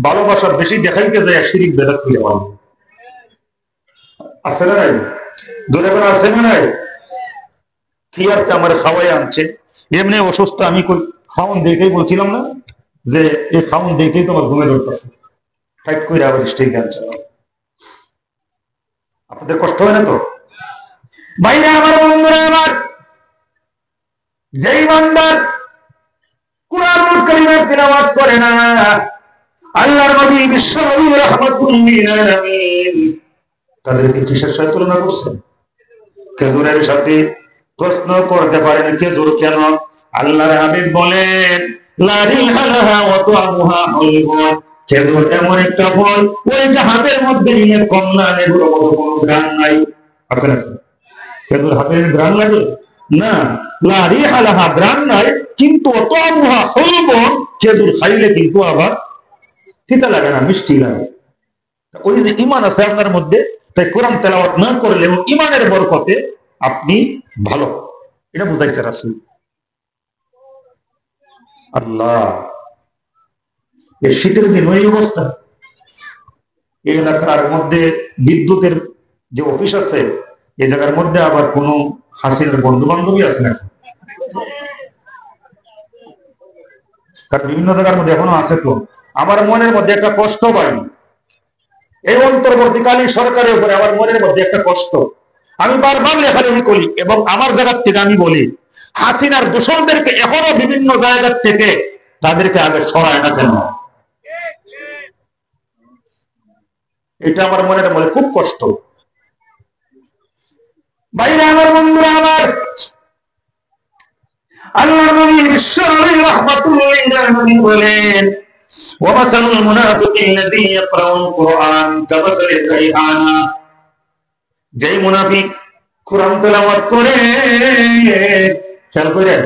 ভালোবাসার বেশি দেখাইতে যায় শিরিক বেদাত করে ভালো আছে না নাই? ধরে বেড়া আছে না নাই? কি আর আমার খাওয়াই আনছে, এমনি অসুস্থ, আমি খাওয়ান দেখেই বলছিলাম না যে এই খাওয়ান দেখেই তোমার ঘুমে ধরতেছে, ফাইট করে আবার স্টেজ আনছে। আপনাদের কষ্ট হয় না তো? বাইরে আমার বন্ধুরা, আমার যেই বান্দার কুরআনুল কারীমের তিলাওয়াত করে না, আল্লাহর নবী বিশ্ব নবী রাহমাতুল লিল আলামিন তাদেরকে কিসের সাথে তুলনা করছেন? খেজুরের সাথে। প্রশ্ন করতে পারেন খেজুর কেন? আল্লাহর হাবিব বলেন লা রিহা লাহা ওয়া তুআমুহা হুলবুন, খেজুর এমন একটা ফল ওই যে হাতের মধ্যে নিয়ে কমলা এগুলো মতো কোনো ঘ্রাণ নাই। আছে নাকি? খেজুর হাতের ঘ্রাণ লাগে না, লা রিহা লাহা ঘ্রাণ নাই, কিন্তু তুআমুহা হুলবুন, খেজুর খাইলে কিন্তু আবার তিতা লাগে না, মিষ্টি লাগে। ওই যে ঈমান আছে আপনার মধ্যে, তাই কোরআন তেলাওয়াত না করলেও ঈমানের বরকতে আপনি ভালো, এটা বুঝাইছে রাসূল। আল্লাহ, এই শীতের দিন ওই অবস্থা, এই এলাকার মধ্যে বিদ্যুতের যে অফিস আছে, এই জায়গার মধ্যে আবার কোন হাসিনার বন্ধু বান্ধবী আছে নাকি? কারণ বিভিন্ন জায়গার মধ্যে এখনো আছে। তো আমার মনের মধ্যে একটা কষ্ট পাই, এই অন্তর্বর্তীকালীন সরকারের উপরে আমার মনের মধ্যে একটা কষ্ট। আমি বারবার লেখালেখি করি এবং আমার জায়গার থেকে আমি বলি, হাসিনার দূষণদেরকে এখনো বিভিন্ন জায়গার থেকে তাদেরকে আগে সরায় না কেন? এটা আমার মনের মধ্যে খুব কষ্ট। বাইরে আমার বন্ধুরা, আমার আল্লাহর নবী বিশ্ব নবী রাহমাতুল লিল আলামিন বলেন ওয়ামাসালুল মুনাফিকিল্লাযী ইয়াকরাউল কুরআন কামাসালির রাইহানা, যেই মুনাফিক কুরআন তেলাওয়াত করে, খেয়াল করেন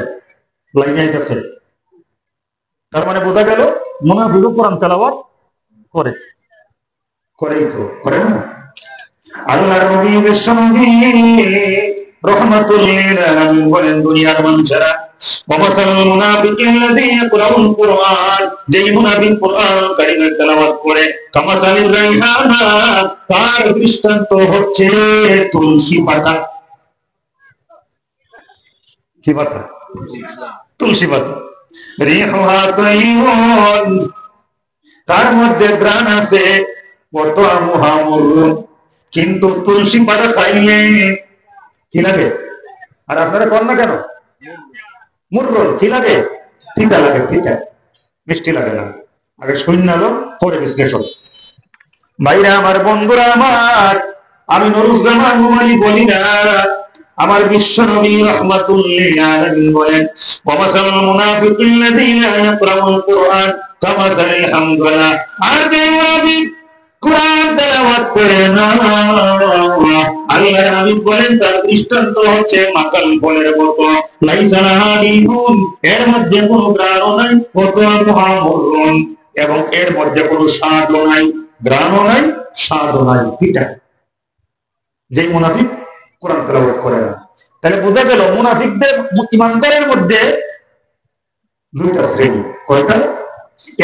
লাইনে আইতাছে, তার মানে বোঝা গেল মুনাফিকও কোরআন তেলাওয়াত করে, করেই তো, করে না? আল্লাহর নবী বিশ্ব নবী রাহমাতুল লিল আলামিন বলেন দুনিয়ার মানুষেরা ওয়ামাসালুল মুনাফিকিল্লাযী ইয়াকরাউল কুরআন, যেই মুনাফিক কুরআন কারীমের তেলাওয়াত করে, কামাসালির রাইহানা, তার দৃষ্টান্ত হচ্ছে তুলসী পাতা। কি পাতা? তুলসী পাতা। রিহুহা তাইয়িবুন, তার মধ্যে ঘ্রাণ আছে, ওয়া তুআমুহা মুররুন, কিন্তু তুলসী পাতা খাইলে কি লাগে? আর আপনারা কোন না কেন? মুররুন কি লাগে? তিতা লাগে, তিতা, মিষ্টি লাগে না। আগে শূন্য আলো পরে বিশ্লেষণ। ভাইরা আমার, বন্ধুরা আমার, আমি নুরুজ্জামান নুমানি বলি না, আমার বিশ্ব নবী রাহমাতুল লিল আলামিন বলেন ওয়ামাসালুল মুনাফিকিল্লাযীনা ইয়াকরাউল কুরআন কামাসালিল হামদালা, আর যে মুনাফিক কুরআন তেলাওয়াত করে না, আল্লাহর হাবিব বলেন তার দৃষ্টান্ত হচ্ছে মাকাল ফলের মতো, লাইসা লাহা রিহুন, এর মধ্যে কোনো ঘ্রাণও নাই, ওয়া তুআমুহা মুররুন, এবং এর মধ্যে কোনো স্বাদও নাই, ঘ্রাণও নাই, স্বাদও নাই, তিতা। যে মুনাফিক কোরআন তেলাওয়াত করে না। তাহলে বোঝা গেল মুনাফিকদের, ঈমানদারের মধ্যে দুইটা শ্রেণী। কয়টা?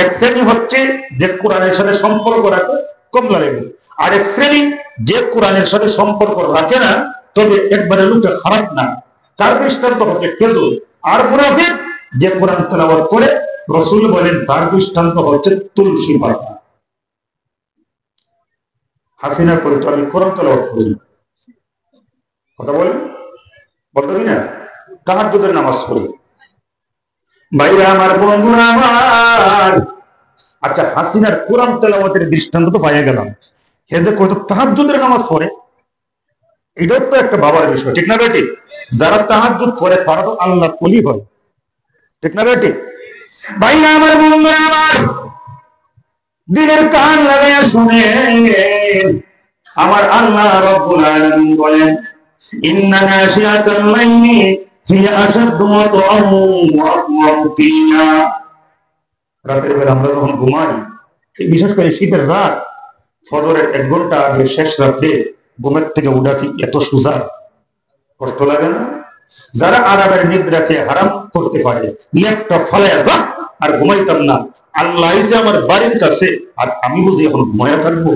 এক শ্রেণী হচ্ছে যে কোরআনের সাথে সম্পর্ক রাখে, কমলা লেবু। আর এক শ্রেণী যে কোরআনের সাথে সম্পর্ক রাখে না, তবে একবারে লোকে খারাপ না, তার দৃষ্টান্ত হচ্ছে খেজুর। আর মুনাফিক যে কোরআন তেলাওয়াত করে, রাসূল বলেন তার দৃষ্টান্ত হচ্ছে তুলসী পাতা। হাসিনা করে তো আমি কোরআন তেলাওয়াত করি, কথা বলেন, বলতেই না, তাহাজ্জুদের নামাজ পড়ি। ভাইরা আমার, বন্ধুরা আমার, আচ্ছা হাসিনার কোরআন তেলাওয়াতের দৃষ্টান্ত তো পাইয়া গেলাম, হে যে কত তাহাজ্জুদের নামাজ পড়ে, এটাও তো একটা বাবার বিষয়, ঠিক না বেটি? যারা তাহাজ্জুদ পড়ে তারা তো আল্লাহর ওলি হয়, ঠিক না বেটি? ভাইরা আমার, বন্ধুরা আমার, দিনের কান লাগাইয়া শুনে আমার আল্লাহ রাব্বুল আলামিন বলেন ইন্না নাশিয়াতাল লাইলি হিয়া আশাদ্দু ওয়াতআন ওয়া আকওয়ামু কিয়া। রাতের বেলা আমরা যখন ঘুমাই, বিশেষ করে শীতের রাত, ফজরের 1 ঘন্টা আগে শেষ রাতে ঘুমের থেকে উঠা কি এত সোজা? কষ্ট লাগে না? যারা আরামের নিদ্রাকে হারাম করতে পারে, একটা ফলায় আর ঘুমাইতাম না, আল্লাহ যে আমার বাড়ির কাছে, আর আমি বুঝি এখন ঘুমায়া থাকবো?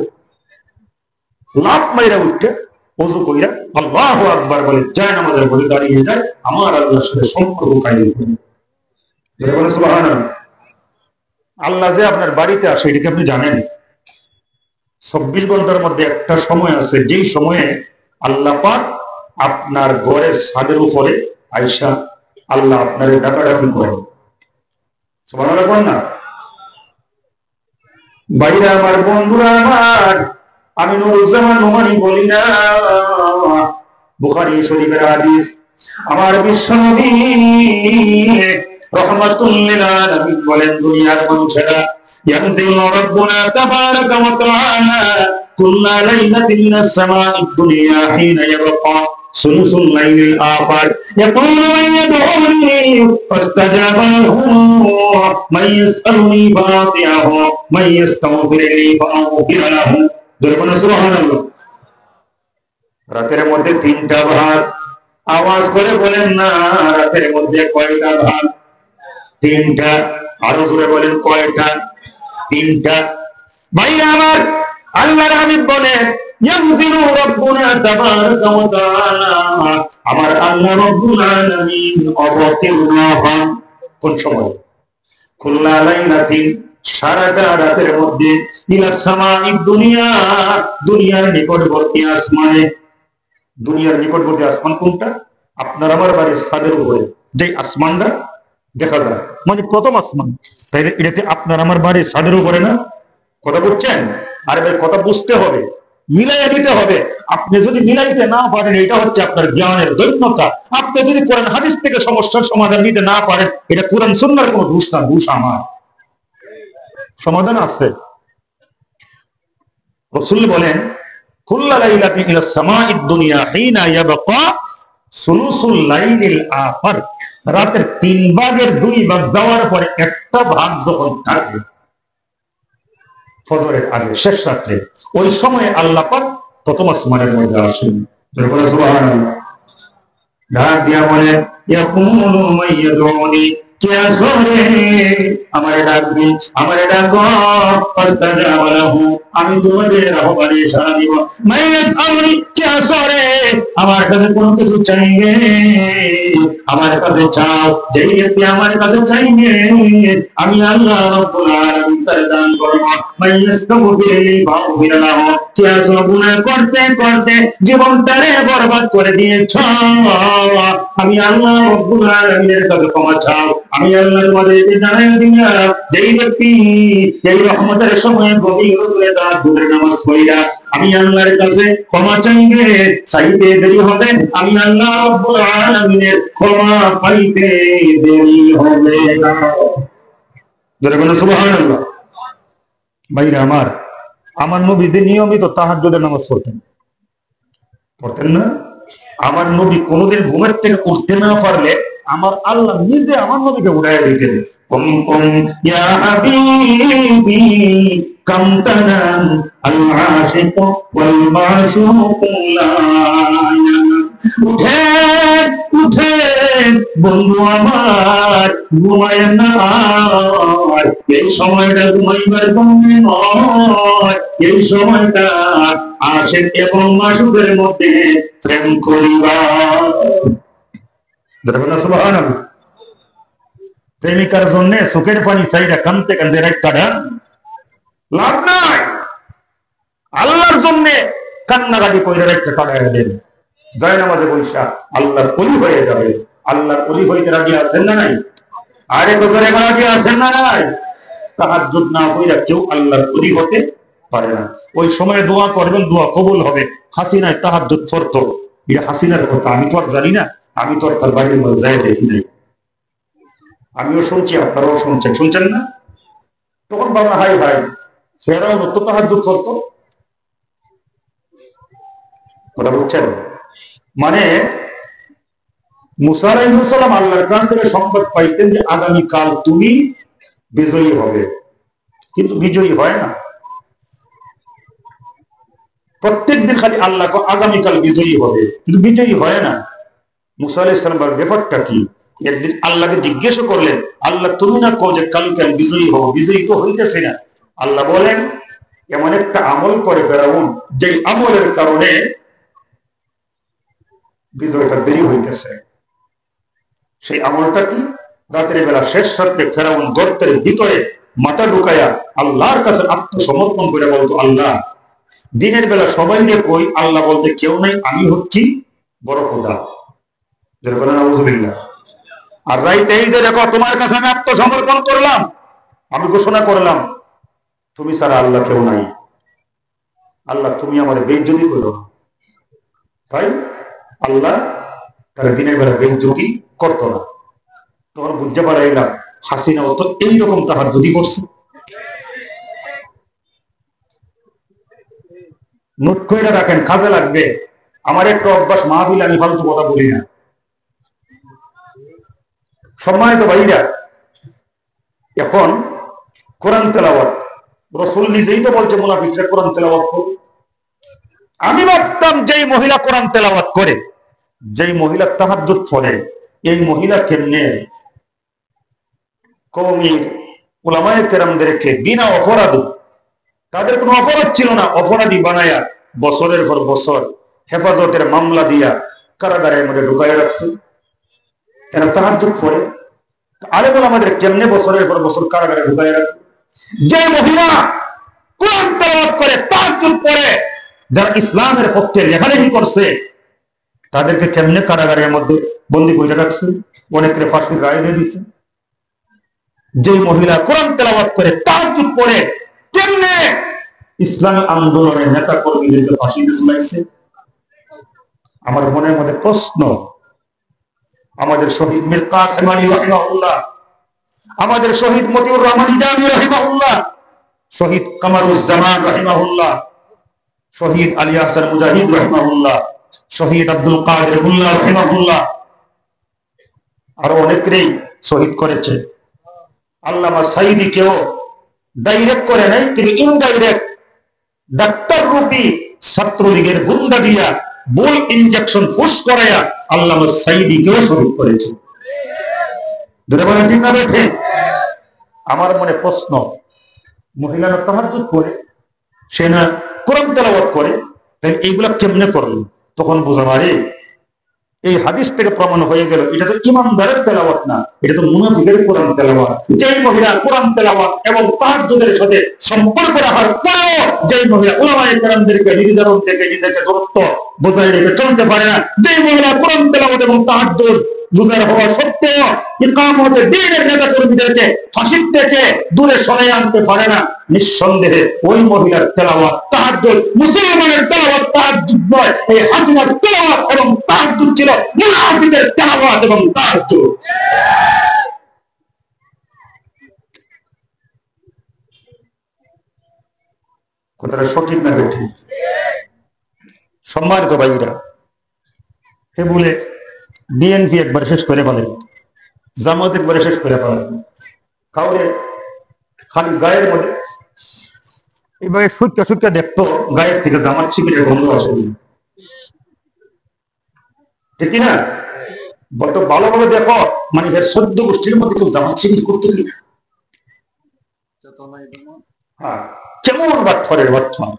লাভ মাইরা উঠে ওযু কইরা আল্লাহু আকবার বলে যায় নামাজের বলে দাঁড়িয়ে যায়, আমার আল্লাহর সাথে সম্পর্ক কায়েম করে। বলে সুবহানাল্লাহ। আল্লাহ যে আপনার বাড়িতে আসে এটা কি আপনি জানেন? 24 ঘন্টার মধ্যে একটা সময় আছে যেই সময়ে আল্লাহ পাক আপনার ঘরের ছাদের উপরে আয়েশা আল্লাহ আপনার ডাকাডাকি করেন। সুবহানাল্লাহ বলেন না? ভাইরা আমার, বন্ধুরা আমার, আমি নুরুজ্জামান নোমানি বলি না, বুখারী শরীফের হাদিস। আমার বিশ্বনবী রাহমাতুল লিল আলামিন বলেন, দুনিয়ার মানুষেরা ইয়ানজিলু রাব্বুনা তাবারাকা ওয়া তাআলা কুল্লা লাইলাতিন মিনাস সামাa'id দুনিয়া হিনা ইয়াবকা সুলুসুল লাইলিল আখির ইয়াকুলু মান ইয়াদউনি ফাস্তাজাবা লাহু মান ইয়াসআলুনি ফাআতিহু মান ইয়াস্তাগফিরুনি ফাআগফির লাহু। সুবহানাল্লাহ। রাতের মধ্যে 3টা ভাগ। আওয়াজ করে বলেন না, রাতের মধ্যে কয়টা ভাগ? 3টা। আরো জোরে বলেন, কয়টা? 3টা। ভাইরা আমার, আল্লাহর হাবিব বলেন ইয়ানজিলু রাব্বুনা তাবারাকা ওয়া তাআলা, আমার আল্লাহ রাব্বুল আলামিন অবতীর্ণ হন কোন সময়? কুল্লা লাইলাতিন, সারাটা রাতের মধ্যে, ইলাস সামাa'id দুনিয়া, দুনিয়ার নিকটবর্তী আসমানে। দুনিয়ার নিকটবর্তী আসমান কোনটা? আপনার আমার বাড়ির ছাদের উপরে যে আসমানটা দেখা যায়, মানে প্রথম আসমান। তাই এটাতে আপনার আমার বাড়ির ছাদের উপরে না? কথা বুঝছেন? আরে ভাই, কথা বুঝতে হবে, মিলাইয়া দিতে হবে। আপনি যদি মিলাইতে না পারেন, এটা হচ্ছে আপনার জ্ঞানের দৈন্যতা। আপনি যদি কোরআন হাদিস থেকে সমস্যার সমাধান নিতে না পারেন, এটা কোরআন সুন্নাহর কোনো দোষ না, দোষ আমার। সমাধান আছে। রাসূল বলেন কুল্লা লাইলাতিন ইলাস সামাa'id দুনিয়া হিনা ইয়াবকা সুলুসুল লাইলিল আখির, রাতের 3 ভাগের 2 ভাগ যাওয়ার পরে একটা ভাগ যখন থাকে ফজরের আগে, শেষ রাত্রে, ওই সময় আল্লাহ পাক প্রথম আসমানের মধ্যে আসেন। সুবহানাল্লাহ। ডাক দিয়া বলেন ইয়াকুমুনু মাইয়াদুনি, কে আসরে আমারে ডাকবি, আমারে ডাকো, ফাস্তাজাবা লাহু, আমি তোমাদের আহ্বানে সাড়া দিব। মাইয়াসআলুনি, কে আসরে আমার কাছে কোনো কিছু চাইবে, আমার কাছে চাও, যেই ব্যক্তি আমার কাছে চাইবে আমি আল্লাহ রাব্বুল আলামিন তার দান করব। মাইয়াসতাগফিরুনি ফাগফির লাহু, কে আসরে গুনাহ করতে করতে জীবনটারে বরবাদ করে দিয়েছ, আমি আল্লাহ রাব্বুল আলামিনের কাছে ক্ষমা চাও। আমি আল্লাহ তোমাদেরকে জানাই দিলাম, যেই ব্যক্তি এই রহমতের সময় গভীর রাতে তাহাজ্জুদের নামাজ পড়িয়া আমি আল্লাহর কাছে ক্ষমা চাইবে, চাইতে দেরি হবে, আমি আল্লাহ রাব্বুল আলামিনের ক্ষমা পাইতে দেরি হবে না। জোরে বলেন সুবহানাল্লাহ। ভাইরা আমার, আমার নবী যে নিয়মিত তাহাজ্জুদের নামাজ পড়তেন না? আমার নবী কোনদিন ঘুমের থেকে উঠতে না পারলে আমার আল্লাহ নিজে আমার নবীকে উঠাইয়া দিতেন। কুম কুম ইয়া হাবিবি কাম তানাম আল আশিক ওয়াল মাশুক লা, উঠে উঠে বন্ধু আমার ঘুমায় না, এই সময়টা ঘুমাইবার সময় নয়, এই সময়টা আশিক এবং মাশুকের মধ্যে প্রেম করিবা। সুবহানাল্লাহ। প্রেমিকার জন্য চোখের পানি চাইরা কানতে কানতে রাত কাটান, লাভ নাই। আল্লাহর জন্য কান্নাকাটি করে রাত কাটায় দেন, যায় নামাজে বৈশা আল্লাহর ওলি হয়ে যাবে। আল্লাহর ওলি হইতে রাজি আছেন না নাই? আরে কোথায় রাজি আছেন না নাই? তাহাজ্জুদ না কইরা কেউ আল্লাহর ওলি হতে পারে না। ওই সময় দোয়া করবেন, দোয়া কবুল হবে। হাসিনায় তাহাজ্জুদ পড়তো, এটা হাসিনার কথা, আমি তো আর জানি না, আমি তো আর তার বাড়ির মধ্যে যাই দেখি নাই। আমিও শুনছি, আপনারাও শুনছেন, শুনছেন না? তখন বাবা হাই ভাই ফেরাও তো তাহাজ্জুদ করতো। কথা বলছেন? মানে মুসা আলাইহিস সালাম আল্লাহর কাছ থেকে সংবাদ পাইতেন যে আগামীকাল তুমি বিজয়ী হবে, কিন্তু বিজয়ী হয় না। প্রত্যেকদিন খালি আল্লাহ আগামীকাল বিজয়ী হবে, কিন্তু বিজয়ী হয় না। মুসা আলাইহিস সালাম ব্যাপারটা কি? একদিন আল্লাহকে জিজ্ঞেস করলেন, আল্লাহ তুমি না কও যে কালকে আমি বিজয়ী হব, বিজয়ী তো হইতেছে না। আল্লাহ বলেন এমন একটা আমল করে ফেরাউন যে আমলের কারণে বিজয়টা দেরি হইতেছে। সেই আমলটা কি? রাতের বেলা শেষ রাত্রে ফেরাউন গর্তের ভিতরে মাথা ঢুকায়া আল্লাহর কাছে আত্মসমর্পণ করে বলতো, আল্লাহ দিনের বেলা সবাই নিয়ে কই আল্লাহ বলতে কেউ নাই, আমি হচ্ছি বড় খোদা। আর রাইতে এই যে দেখো তোমার কাছে আমি আত্মসমর্পণ করলাম, আমি ঘোষণা করলাম তুমি ছাড়া আল্লাহ কেউ নাই, আল্লাহ তুমি আমার বেইজ্জতি করো। তাই আল্লাহ তারা দিনের বেলা বেইজ্জতি করতো না। তখন বুঝতে পারাইলাম হাসিনা তো এইরকম তাহার যদি করছে। নোট করে রাখেন, কাজে লাগবে। আমার একটা অভ্যাস, মাহফিল আমি ফালতু কথা বলি না। সম্মানিত ভাইরা, এখন কোরআন তেলাওয়াত, রাসূল নিজেই তো বলছে মুনাফিকরা কোরআন তেলাওয়াত করে। আমি ভাবতাম যেই মহিলা কোরআন তেলাওয়াত করে, যেই মহিলা তাহাজ্জুদ পড়ে, এই মহিলা কেমনে কওমের উলামায়ে কেরামদেরকে বিনা অপরাধে, তাদের কোনো অপরাধ ছিল না, অপরাধী বানায়া বছরের পর বছর হেফাজতের মামলা দিয়া কারাগারের মধ্যে ঢুকাইয়া রাখছে। এরা তাহাজ্জুদ পড়ে, আলেম আমাদের কেমনে বছরের পর বছর কারাগারে ঢুকাইয়া রাখছে? যে মহিলা কোরআন তেলাওয়াত করে, তাহাজ্জুদ পড়ে, যারা ইসলামের পক্ষে লেখালেখি করছে, তাদেরকে কেমনে কারাগারের মধ্যে বন্দী করে রাখছে, অনেকের ফাঁসির রায় দিয়ে দিচ্ছে। যে মহিলা কোরআন তেলাওয়াত করে, তাহাজ্জুদ পড়ে, কেমনে ইসলামী আন্দোলনের নেতা কর্মীদেরকে ফাঁসিতে ঝুলাইছে। আমার মনের মধ্যে প্রশ্ন, আমাদের শহীদ মীর কাসেম আলী রাহিমাহুল্লাহ, আমাদের শহীদ মতিউর রহমান ইজামি রাহিমাহুল্লাহ, শহীদ কামারুজ্জামান রাহিমাহুল্লাহ, শহীদ আলী আহসান মুজাহিদ রাহিমাহুল্লাহ, শহীদ আব্দুল কাদের মোল্লা রাহিমাহুল্লাহ, আরো অনেকেই শহীদ করেছে। আল্লামা সাঈদীকেও ডাইরেক্ট করে নাই, তিনি ইনডাইরেক্ট ডাক্তার রূপী ছাত্রলীগের গুন্ডা দিয়া বই ইনজেকশন ফুস করাইয়া আল্লামা সাঈদীকেও শহীদ করেছে। ঠিক না বেঠে? আমার মনে প্রশ্ন, মহিলারা তাহাজ্জুদ পড়ে, সে না কোরআন তেলাওয়াত করে, তাই এইগুলা কেমনে করলো? তখন বোঝা মারে এই হাদিস থেকে প্রমাণ হয়ে গেল এটা তো ইমানদারের তেলাওয়াত না, এটা তো মুনাফিকের কোরআন তেলাওয়াত। যেই মহিলা কোরআন তেলাওয়াত এবং তাহাজ্জুদের সাথে সম্পর্ক রাখার পরেও যেই মহিলা উলামায়ে কেরামদেরকে নির্যাতন থেকে নিজেকে দূরত্ব বজায় রেখে চলতে পারে না, যেই মহিলা কোরআন তেলাওয়াত এবং তাহাজ্জুদ বুঝার হওয়া সত্ত্বেও ইকামতের দ্বীনের নেতা কর্মীদেরকে ফাঁসির থেকে দূরে সরাই আনতে পারে না, নিঃসন্দেহে ওই মহিলার তেলাওয়াত তাহাজ্জুদ মুসলমানের তেলাওয়াত তাহাজ্জুদ নয়, এই হাসিনার তেলাওয়াত এবং তাহাজ্জুদ ছিল মুনাফিকের তেলাওয়াত এবং তাহাজ্জুদ। কথাটা সঠিক না বেঠিক? সম্মানিত ভাইরা, হে বলে বিএনপি একবার শেষ করে ফেলে, জামাত একবারে শেষ করে ফেলে, কাউরে খালি গায়ের মধ্যে এইভাবে সুটকা সুটকা দেখতো, গায়ের থেকে জামাত শিবিরের গন্ধ আসে, ঠিক না? বলতো ভালোভাবে দেখো, মানে এর 14 গোষ্ঠীর মধ্যে কেউ জামাত শিবির করতে গিয়ে কেমন বাটফারের বাটফার।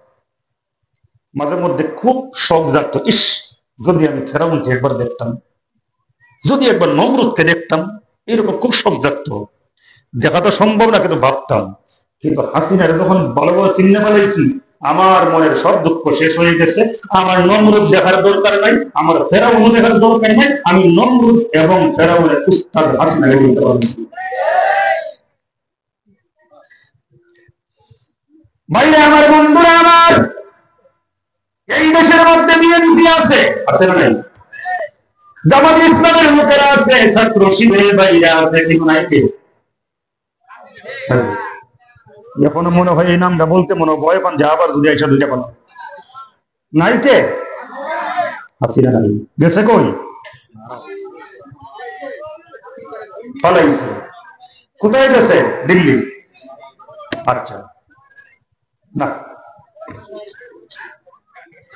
মাঝে মধ্যে খুব শখ জাগতো, ইস যদি আমি ফেরাউনকে একবার দেখতাম, যদি একবার নমরুদকে দেখতাম, এরকম খুব শখ জাগতো। দেখা তো সম্ভব না, কিন্তু ভাবতাম। কিন্তু হাসিনার যখন ভালোভাবে চিন্তা ফেলাইছি, আমার মনের সব দুঃখ শেষ হয়ে গেছে। আমার নমরুদ দেখার দরকার নাই, আমার ফেরাউন দেখার দরকার নাই, আমি নমরুদ এবং ফেরাউনের উস্তাদ হাসিনাকে বলতে পারছি। ভাইরা আমার, বন্ধুরা আমার, এই দেশের মধ্যে বিএনপি আছে, আছে না নাই? জামাত ইসলামের লোকেরা আছে, ছাত্র শিবিরের ভাইরা আছে, ঠিক নাই? কে এখনো মনে হয় এই নামটা বলতে মনে ভয় পান, যা আবার যদি এসে দুইটা পানো নাই। কে হাসিনা নাই গেছে? কই পালাইছে? কোথায় গেছে? দিল্লি। আচ্ছা, না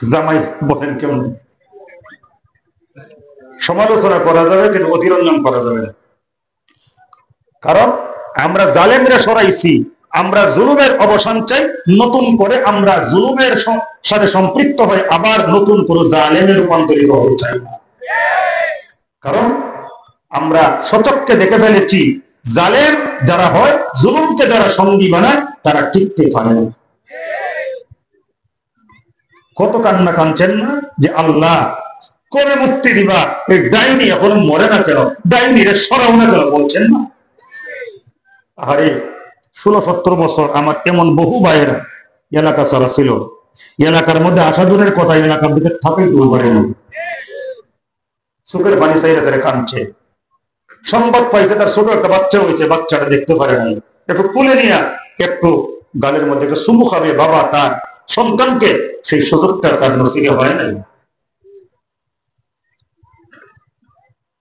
জামাই বলেন কেমন? সমালোচনা করা যাবে কিন্তু অতিরঞ্জন করা যাবে না। কারণ আমরা জালেমরা সরাইছি, আমরা জুলুমের অবসান চাই, নতুন করে আমরা জুলুমের সাথে সম্পৃক্ত হয়ে আবার নতুন করে জালেমে রূপান্তরিত হতে চাই না। কারণ আমরা সচক্ষে দেখে ফেলেছি জালেম যারা হয়, জুলুমকে যারা সঙ্গী বানায় তারা টিকতে পারে না। কত কান্না কাঁদছেন না যে আল্লাহ কবে মুক্তি দিবা, এই ডাইনি এখনো মরে না কেন, ডাইনি রে সরাও না কেন বলছেন না? আরে 16-17 বছর আমার এমন বহু ভাইয়েরা এলাকা ছাড়া ছিল, এলাকার মধ্যে আসা দূরের কথা, এলাকার দিকে থাকেই দূর করেন, চোখের পানি চাইরে তারা কাঁদছে। সংবাদ পাইছে তার ছোট একটা বাচ্চা হয়েছে, বাচ্চাটা দেখতে পারে নাই, একটু তুলে নিয়ে একটু গালের মধ্যে একটু চুমু খাবে বাবা তার সন্তানকে, সেই সুযোগটা তার নসিবে হয় নাই।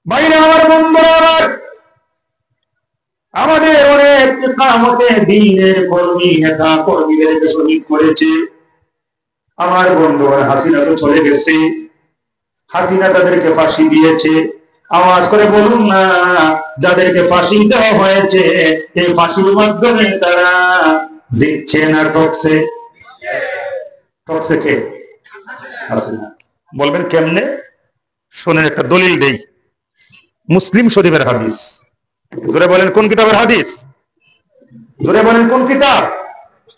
বাইরে আমার বন্ধুরা, আমাদের অনেক ইকামতে দ্বীনের কর্মী নেতা কর্মীদেরকে শহীদ করেছে। আমার বন্ধু হাসিনা তো চলে গেছে, হাসিনা তাদেরকে ফাঁসি দিয়েছে। আওয়াজ করে বলুন না, যাদেরকে ফাঁসি দেওয়া হয়েছে এই ফাঁসির মাধ্যমে তারা জিতছে না টকছে? টকছে কে? হাসিনা। বলবেন কেমনে? শোনেন, একটা দলিল দেই। মুসলিম শরীফের হাদিস। জোরে বলেন কোন কিতাবের হাদিস? জোরে বলেন কোন কিতাব?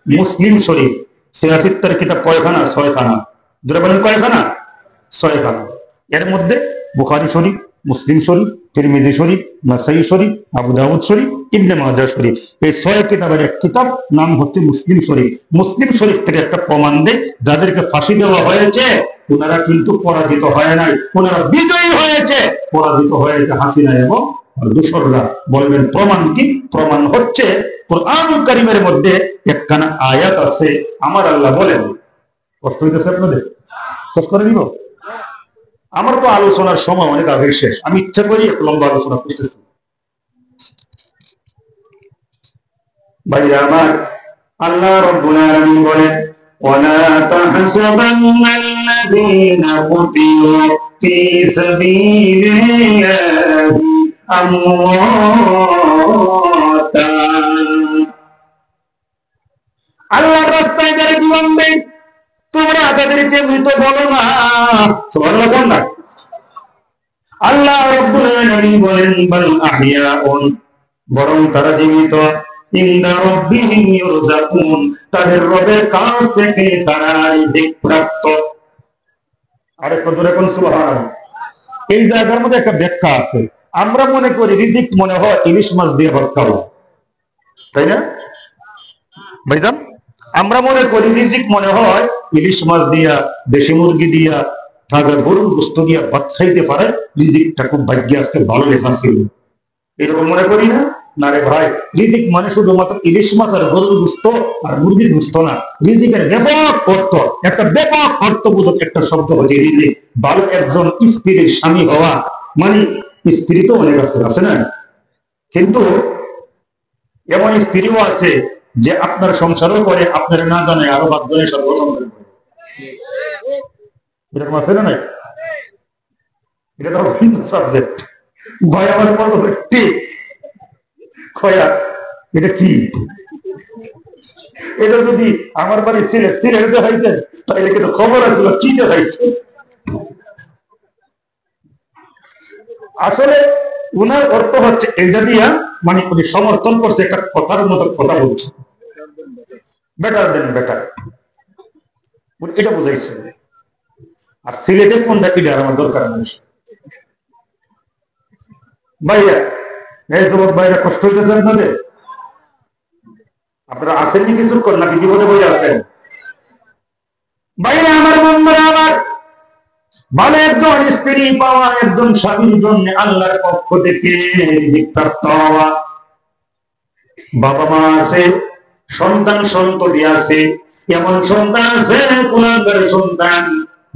মুসলিম শরীফ। সিরাসিত্তার কিতাব কয়খানা? 6 খানা। জোরে বলেন কয়খানা? 6 খানা। এর মধ্যে বুখারী শরীফ, মুসলিম শরীফ, তিরমিজি শরীফ, নাসাই শরীফ, আবু দাউদ শরীফ, ইবনে মাজাহ শরীফ, এই 6 কিতাবের এক কিতাব নাম হচ্ছে মুসলিম শরীফ। মুসলিম শরীফ থেকে একটা প্রমাণ দেয়, যাদেরকে ফাঁসি দেওয়া হয়েছে ওনারা কিন্তু পরাজিত হয় নাই, ওনারা বিজয়ী হয়েছে। পরাজিত হয়েছে হাসিনা এবং দোসররা। বলবেন প্রমাণ কি? প্রমাণ হচ্ছে কোরআনুল কারীমের মধ্যে একখানা আয়াত আছে, আমার আল্লাহ বলেন, কষ্ট হইতেছে আপনাদের? কষ্ট করে দিব? আমার তো আলোচনার সময় অনেক আগে শেষ, আমি ইচ্ছা করি একটু লম্বা আলোচনা করতেছি। ভাইরা আমার, আল্লাহ রাব্বুল আলামিন বলেন, ওয়ালা তাহসাবান্নাল্লাযীনা কুতিলু ফী সাবিলিল্লাহি আমওয়াতা। আল্লাহর রাস্তায় যারা জীবন দেয় তোমরা তাদেরকে মৃত বলো না। সুবহানাল্লাহ বলেন না? আল্লাহ রাব্বুল আলামিন বলেন, বাল আহইয়াউন, বরং তারা জীবিত, ইনদা রাব্বিহিম ইউরযাকুন, তাদের রবের কাছ থেকে তারা রিজিক প্রাপ্ত। আরেকটু জোরে কোন সুবহানাল্লাহ। এই জায়গার মধ্যে একটা ব্যাখ্যা আছে। আমরা মনে করি রিজিক মনে হয় ইলিশ মাছ দিয়ে ভাত খাবো, তাই না ভাইজান? আমরা মনে করি রিজিক মনে হয় ইলিশ মাছ দিয়া, দেশি মুরগি দিয়া, তাজা গরুর গোশত দিয়া ভাত খাইতে পারে, রিজিকটা খুব ভাগ্যে আজকে ভালো লেখা ছিল, এরকম মনে করি না? না রে ভাই, রিজিক মানে শুধুমাত্র ইলিশ মাছ আর গরুর গোশত আর মুরগির গোশত না। রিজিকের ব্যাপক অর্থ, একটা ব্যাপক অর্থবোধক একটা শব্দ হচ্ছে রিজিক। ভালো একজন স্ত্রীর স্বামী হওয়া মানে, স্ত্রী তো অনেক আছে না, কিন্তু এমন স্ত্রীও আছে যে আপনার সংসারও করে, আপনার না জানে আরো 5 জনের সাথে সংসার করে, এরকম আছে না? এটা তো ভিন্ন সাবজেক্ট। ভাই আমার ঠিক খয়া, এটা কি? এটা যদি আমার বাড়ি সিলেটে হইতেন তাহলে কিন্তু খবর আসলো কি দেখাইছে। আসলে উনার অর্থ হচ্ছে এটা দিয়া, মানে উনি সমর্থন করছে, একটা কথার মতো কথা বলছে, বেটার দেন বেটার, এটা বুঝাইছে। আর সিলেটে কোনটা কি আমার দরকার নেই। ভাইয়া, এই যুবক ভাইরা কষ্ট হইতেছে আপনাদের? আপনারা আসেননি কিছু কর নাকি বিপদে বই আছেন? ভাইরা আমার, বন্ধুরা আমার, ভালো একজন স্ত্রী পাওয়া, একজন স্বামীর জন্য আল্লাহর পক্ষ থেকে রিজিক প্রাপ্ত হওয়া। বাবা মা আছে, সন্তান সন্ততি আছে, এমন সন্তান আছে গুনাহগার সন্তান,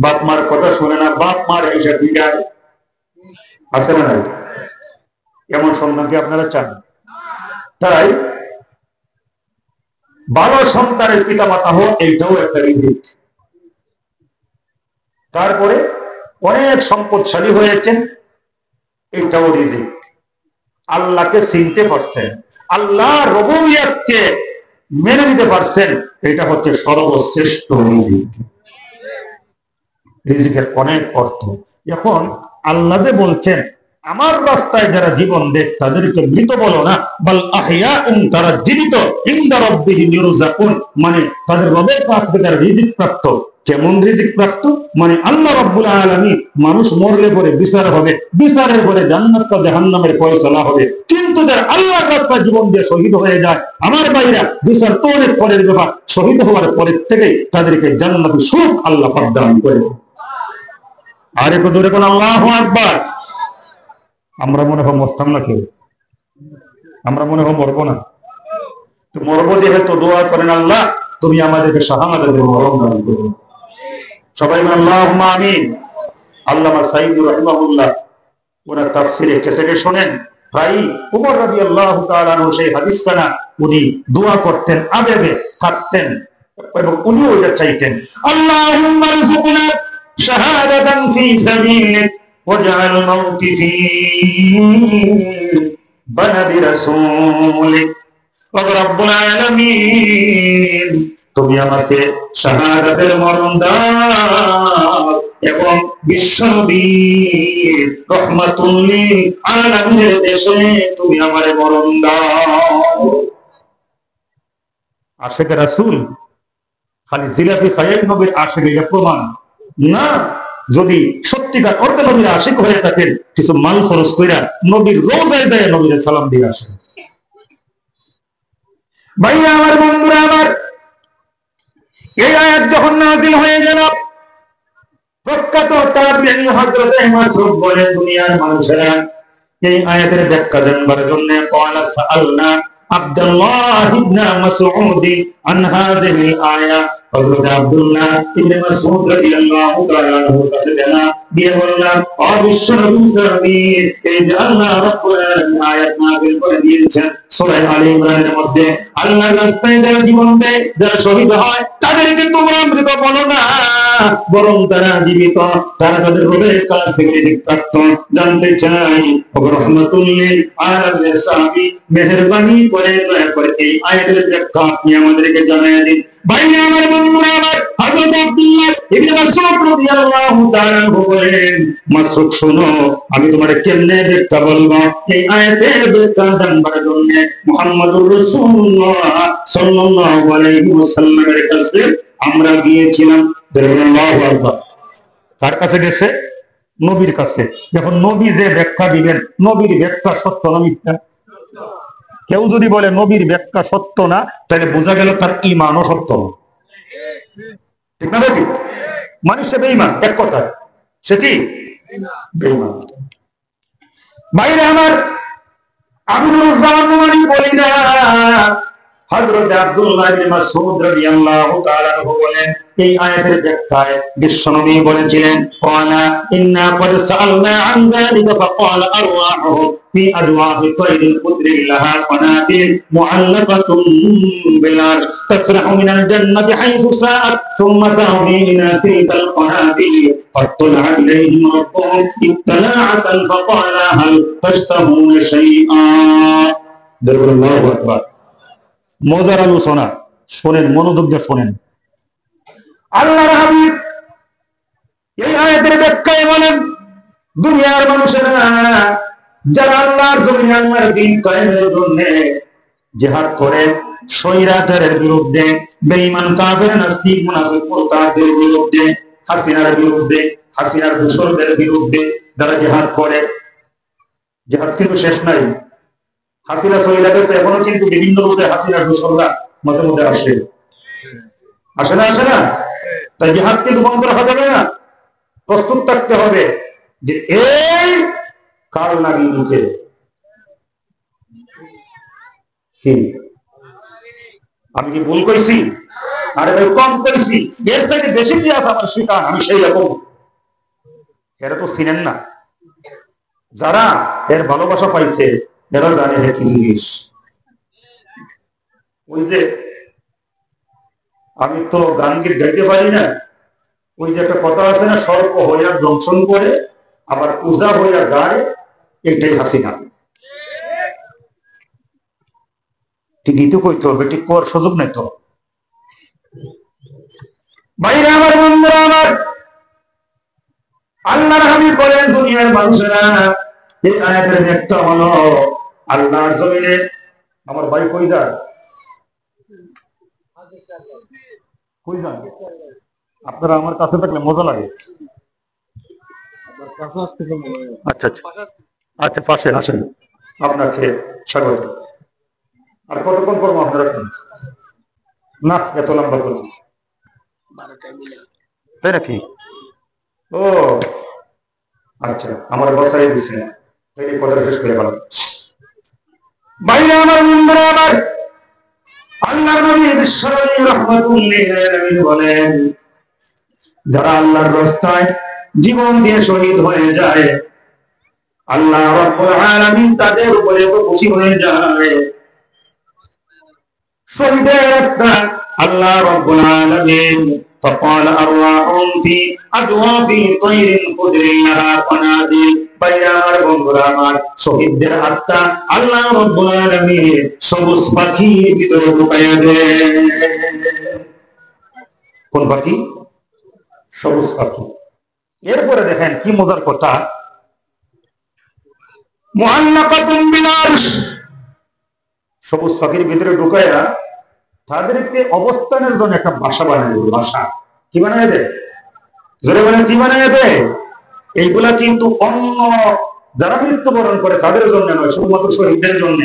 বাপ মার কথা শুনে না, বাপ মার এসে দিগায়, আছে না? এমন সন্তানকে আপনারা চান? তাই ভালো সন্তানের পিতা মাতা হোক, এইটাও একটা রিজিক। তারপরে অনেক সম্পদশালী হয়েছেন, এটাও রিজিক। আল্লাহকে চিনতে পারছেন, আল্লাহ রুবুবিয়তকে মেনে নিতে পারছেন, এটা হচ্ছে সর্বশ্রেষ্ঠ রিজিক। রিজিকের অনেক অর্থ। এখন আল্লাহ যে বলছেন আমার রাস্তায় যারা জীবন দেয় তাদেরকে মৃত বলো না, বাল আহইয়াউন, তারা জীবিত, ইনদা রাব্বিহিম ইরযাকুন, মানে তাদের রবের কাছ থেকে তারা রিজিক প্রাপ্ত। কেমন রিজিক প্রাপ্ত? মানে আল্লাহ রাব্বুল আলামিন মানুষ মরলে পরে বিচার হবে, বিচারের পরে জান্নাত বা জাহান্নামের ফয়সালা হবে। কিন্তু যারা আল্লাহর রাস্তায় জীবন দিয়ে শহীদ হয়ে যায়, আমার ভাইরা, বিচার তো অনেক পরের ব্যাপার, শহীদ হওয়ার পরের থেকে তাদেরকে জান্নাতি সুখ আল্লাহ পাক দান করেছে। আর একটু জোরে বলেন আল্লাহু আকবার। আমরা মনে হয় মরতাম না কেউ, আমরা মনে হয় মরবো না। তো মরবো যেহেতু দোয়া করেন আল্লাহ তুমি আমাদেরকে শাহাদাতের মরণ দান করো। সবাই বলেন আল্লাহুম্মা আমিন। আল্লামা সাইয়্যিদ রাহিমাহুল্লাহ ওনার তাফসীরে কেসেটে শোনেন, প্রায় ওমর রাদিয়াল্লাহু তাআলা আনহু সেই হাদিসখানা উনি দোয়া করতেন, আবেগে কাঁদতেন এবং উনি ওইটা চাইতেন, আল্লাহুম্মা রযুকনা শাহাদাতান ফি সাবিলিক ওয়াজআল মাউতি ফি বালাদি রাসূলিক ওয়া রাব্বুল আলামিন, তুমি আমাকে শাহাদাতের মরণ দাও এবং বিশ্বনবী রহমাতুল লিল আলামিনের দেশে তুমি আমারে মরণ দাও। আশিক রাসূল খালি জিলাপি খাইয়াই নবীর আশিক, এটা প্রমাণ না। যদি সত্যিকার অর্থে নবীর আশিক হয়ে থাকেন, কিছু মাল খরচ কইরা নবীর রোজায় দেয় নবীর সালাম দিয়ে আসেন। ভাইয়া আমার, বন্ধুরা আমার, এই আয়াত যখন নাযিল হয়ে গেল, প্রখ্যাত তাবিঈন হযরত মাসউদ বলেন, দুনিয়ার মানুষেরা এই আয়াতের ব্যাখ্যা জানবার জন্য ক্বালা সাআলনা আব্দুল্লাহ ইবনে মাসউদ আন হাযিহিল আয়া। হযরত আব্দুল্লাহ ইবনে মাসউদ রাদিয়াল্লাহু তাআলা আনহু কাছে জানা দিয়ে বললেন, ও বিশ্বনবী সাল্লাল্লাহু, এই যে আল্লাহ রাব্বুল আলামিন আয়াত নাযিল করে দিয়েছেন সূরা আলে ইমরানের মধ্যে, আল্লাহর রাস্তায় যারা জীবন দেয়, যারা শহীদ হয়, তাদেরকে তোমরা মৃত বলো না, বরং তারা জীবিত, তারা তাদের রবের কাছ থেকে রিজিক প্রাপ্ত। জানতে চাই ও রহমাতুল লিল আলামিনের সাহাবী, মেহেরবানি করে দয়া করে এই আয়াতের ব্যাখ্যা আপনি আমাদেরকে জানিয়ে দিন। ভাইরা আমার, বন্ধুরা আমার, হযরত আব্দুল্লাহ ইবনে মাসউদ রাদিয়াল্লাহু তাআলা বলেন, মাসউদ শোনো, আমি তোমাকে কেমনে ব্যাখ্যা বলবো এই আয়াতের ব্যাখ্যা জানবার জন্য মুহাম্মদুর রাসূলুল্লাহ সাল্লাল্লাহু আলাইহি ওয়াসাল্লামের কাছে আমরা গিয়েছিলাম। আল্লাহু আকবার। কার কাছে গেছে? নবীর কাছে। এখন নবী যে ব্যাখ্যা দিবেন, নবীর ব্যাখ্যা সত্য না মিথ্যা? কেউ যদি বলে নবীর ব্যাখ্যা সত্য না, তাহলে বোঝা গেল তার ঈমানও সত্য না। ঠিক না বেটি? মানুষ সে বেঈমান, এক কথায় সে কি বেঈমান। বাইরে আমার, আমি বলি না, হযরত আব্দুল্লাহ ইবনে মাসউদ রাদিয়াল্লাহু তাআলা আনহু বলেন, এই আয়াতের ব্যাখ্যায় বিশ্বনবী বলেছিলেন, ওয়ানা ইন্না ক্বাদ সাআলনা আন যালিকা ফাকালা আরওয়াহু ফি আদওয়াহি তায়রিল কুদরি লাহা কানাতির মুআল্লাকাতুন বিল আরশ তাসরাহু মিনাল জান্নাতি হাইসু সাআত সুম্মা তাউনি ইলা তিলকাল কানাতির ফাত্তালা ইলাইহিম রাব্বুহুম ইত্তালাআতান ফাকালা হাল তাশতাহুনা শাইআ। আল্লাহু আকবার। মজার আলোচনা শোনেন, মনোযোগ দিয়ে শোনেন। আল্লাহর হাবিব এই আয়াতের ব্যাখ্যায় বলেন, দুনিয়ার মানুষেরা যারা আল্লাহর জমিনে আল্লাহর দ্বীন কায়েমের জন্য জিহাদ করে, স্বৈরাচারের বিরুদ্ধে, বেঈমান কাফের নাস্তিক মুনাফিক মুরতাদদের বিরুদ্ধে, হাসিনার বিরুদ্ধে, হাসিনার দোসরদের বিরুদ্ধে যারা জিহাদ করে, জিহাদ কিন্তু শেষ নাই। হাসিনা চলে গেছে, এখনো কিন্তু বিভিন্ন রূপে হাসিনার দোসররা মাঝে মধ্যে আসে, আসে না? আসে না? তাই জিহাদ কিন্তু বন্ধ রাখা যাবে না, প্রস্তুত থাকতে হবে যে এই কাল নাগি মুখে কি আমি কি ভুল কইছি? আরে ভাই কম কইছি, এর থেকে বেশি কি আছে আমার শিকার, আমি সেই রকম। এরা তো চিনেন না, যারা এর ভালোবাসা পাইছে এরা জানে কি জিনিস। ওই যে আমি তো গান গীত গাইতে পারি না, ওই যে একটা কথা আছে না, সর্প হইয়া দংশন করে আবার পূজা হইয়া গায়, এটাই হাসিনা। ঠিকই তো কইতে হবে, ঠিক করার সুযোগ নেই তো। বাইরে আমার বন্ধুরা আমার, আল্লাহর হাবিব বলেন দুনিয়ার মানুষেরা এই আয়াতের একটা হলো আল্লাহর জমিনে আমার ভাই কই যায়, কই যান আপনারা? আমার কাছে থাকলে মজা লাগে। আচ্ছা আচ্ছা আচ্ছা, পাশে আসেন, আপনাকে স্বাগত। আর কতক্ষণ করবো আপনারা? না, এত লম্বা করবো তাই নাকি? ও আচ্ছা, আমার বসাই দিচ্ছে না, তাই কথা শেষ করে ভালো। বাইরে আমার বন্ধুরা আমার, আল্লাহর নবী বিশ্বনবী রাহমাতুল লিল আলামিন বলেন, যারা আল্লাহর রাস্তায় জীবন দিয়ে শহীদ হয়ে যায়, আল্লাহ রাব্বুল আলামিন তাদের উপরে খুশি হয়ে যায়। শহীদের একটা আল্লাহ রাব্বুল আলামিন فقال أرواحهم في أجواف طير خضر لها قناديل। বাইরে আমার বন্ধুরা আমার, শহীদদের আত্মা আল্লাহ রাব্বুল আলামিন সবুজ পাখির ভিতরে ঢুকাইয়া দেন। কোন পাখি? সবুজ পাখি। এরপরে দেখেন কি মজার কথা, মুআল্লাকাতুন বিল আরশ, সবুজ পাখির ভিতরে ঢুকাইয়া তাদেরকে অবস্থানের জন্য একটা বাসা বানিয়ে দেবে। বাসা কি বানিয়ে দেয়? জোরে বলেন, কি বানিয়ে দেয়? এইগুলা কিন্তু অন্য যারা মৃত্যুবরণ করে তাদের জন্য নয়, শুধুমাত্র শহীদদের জন্য।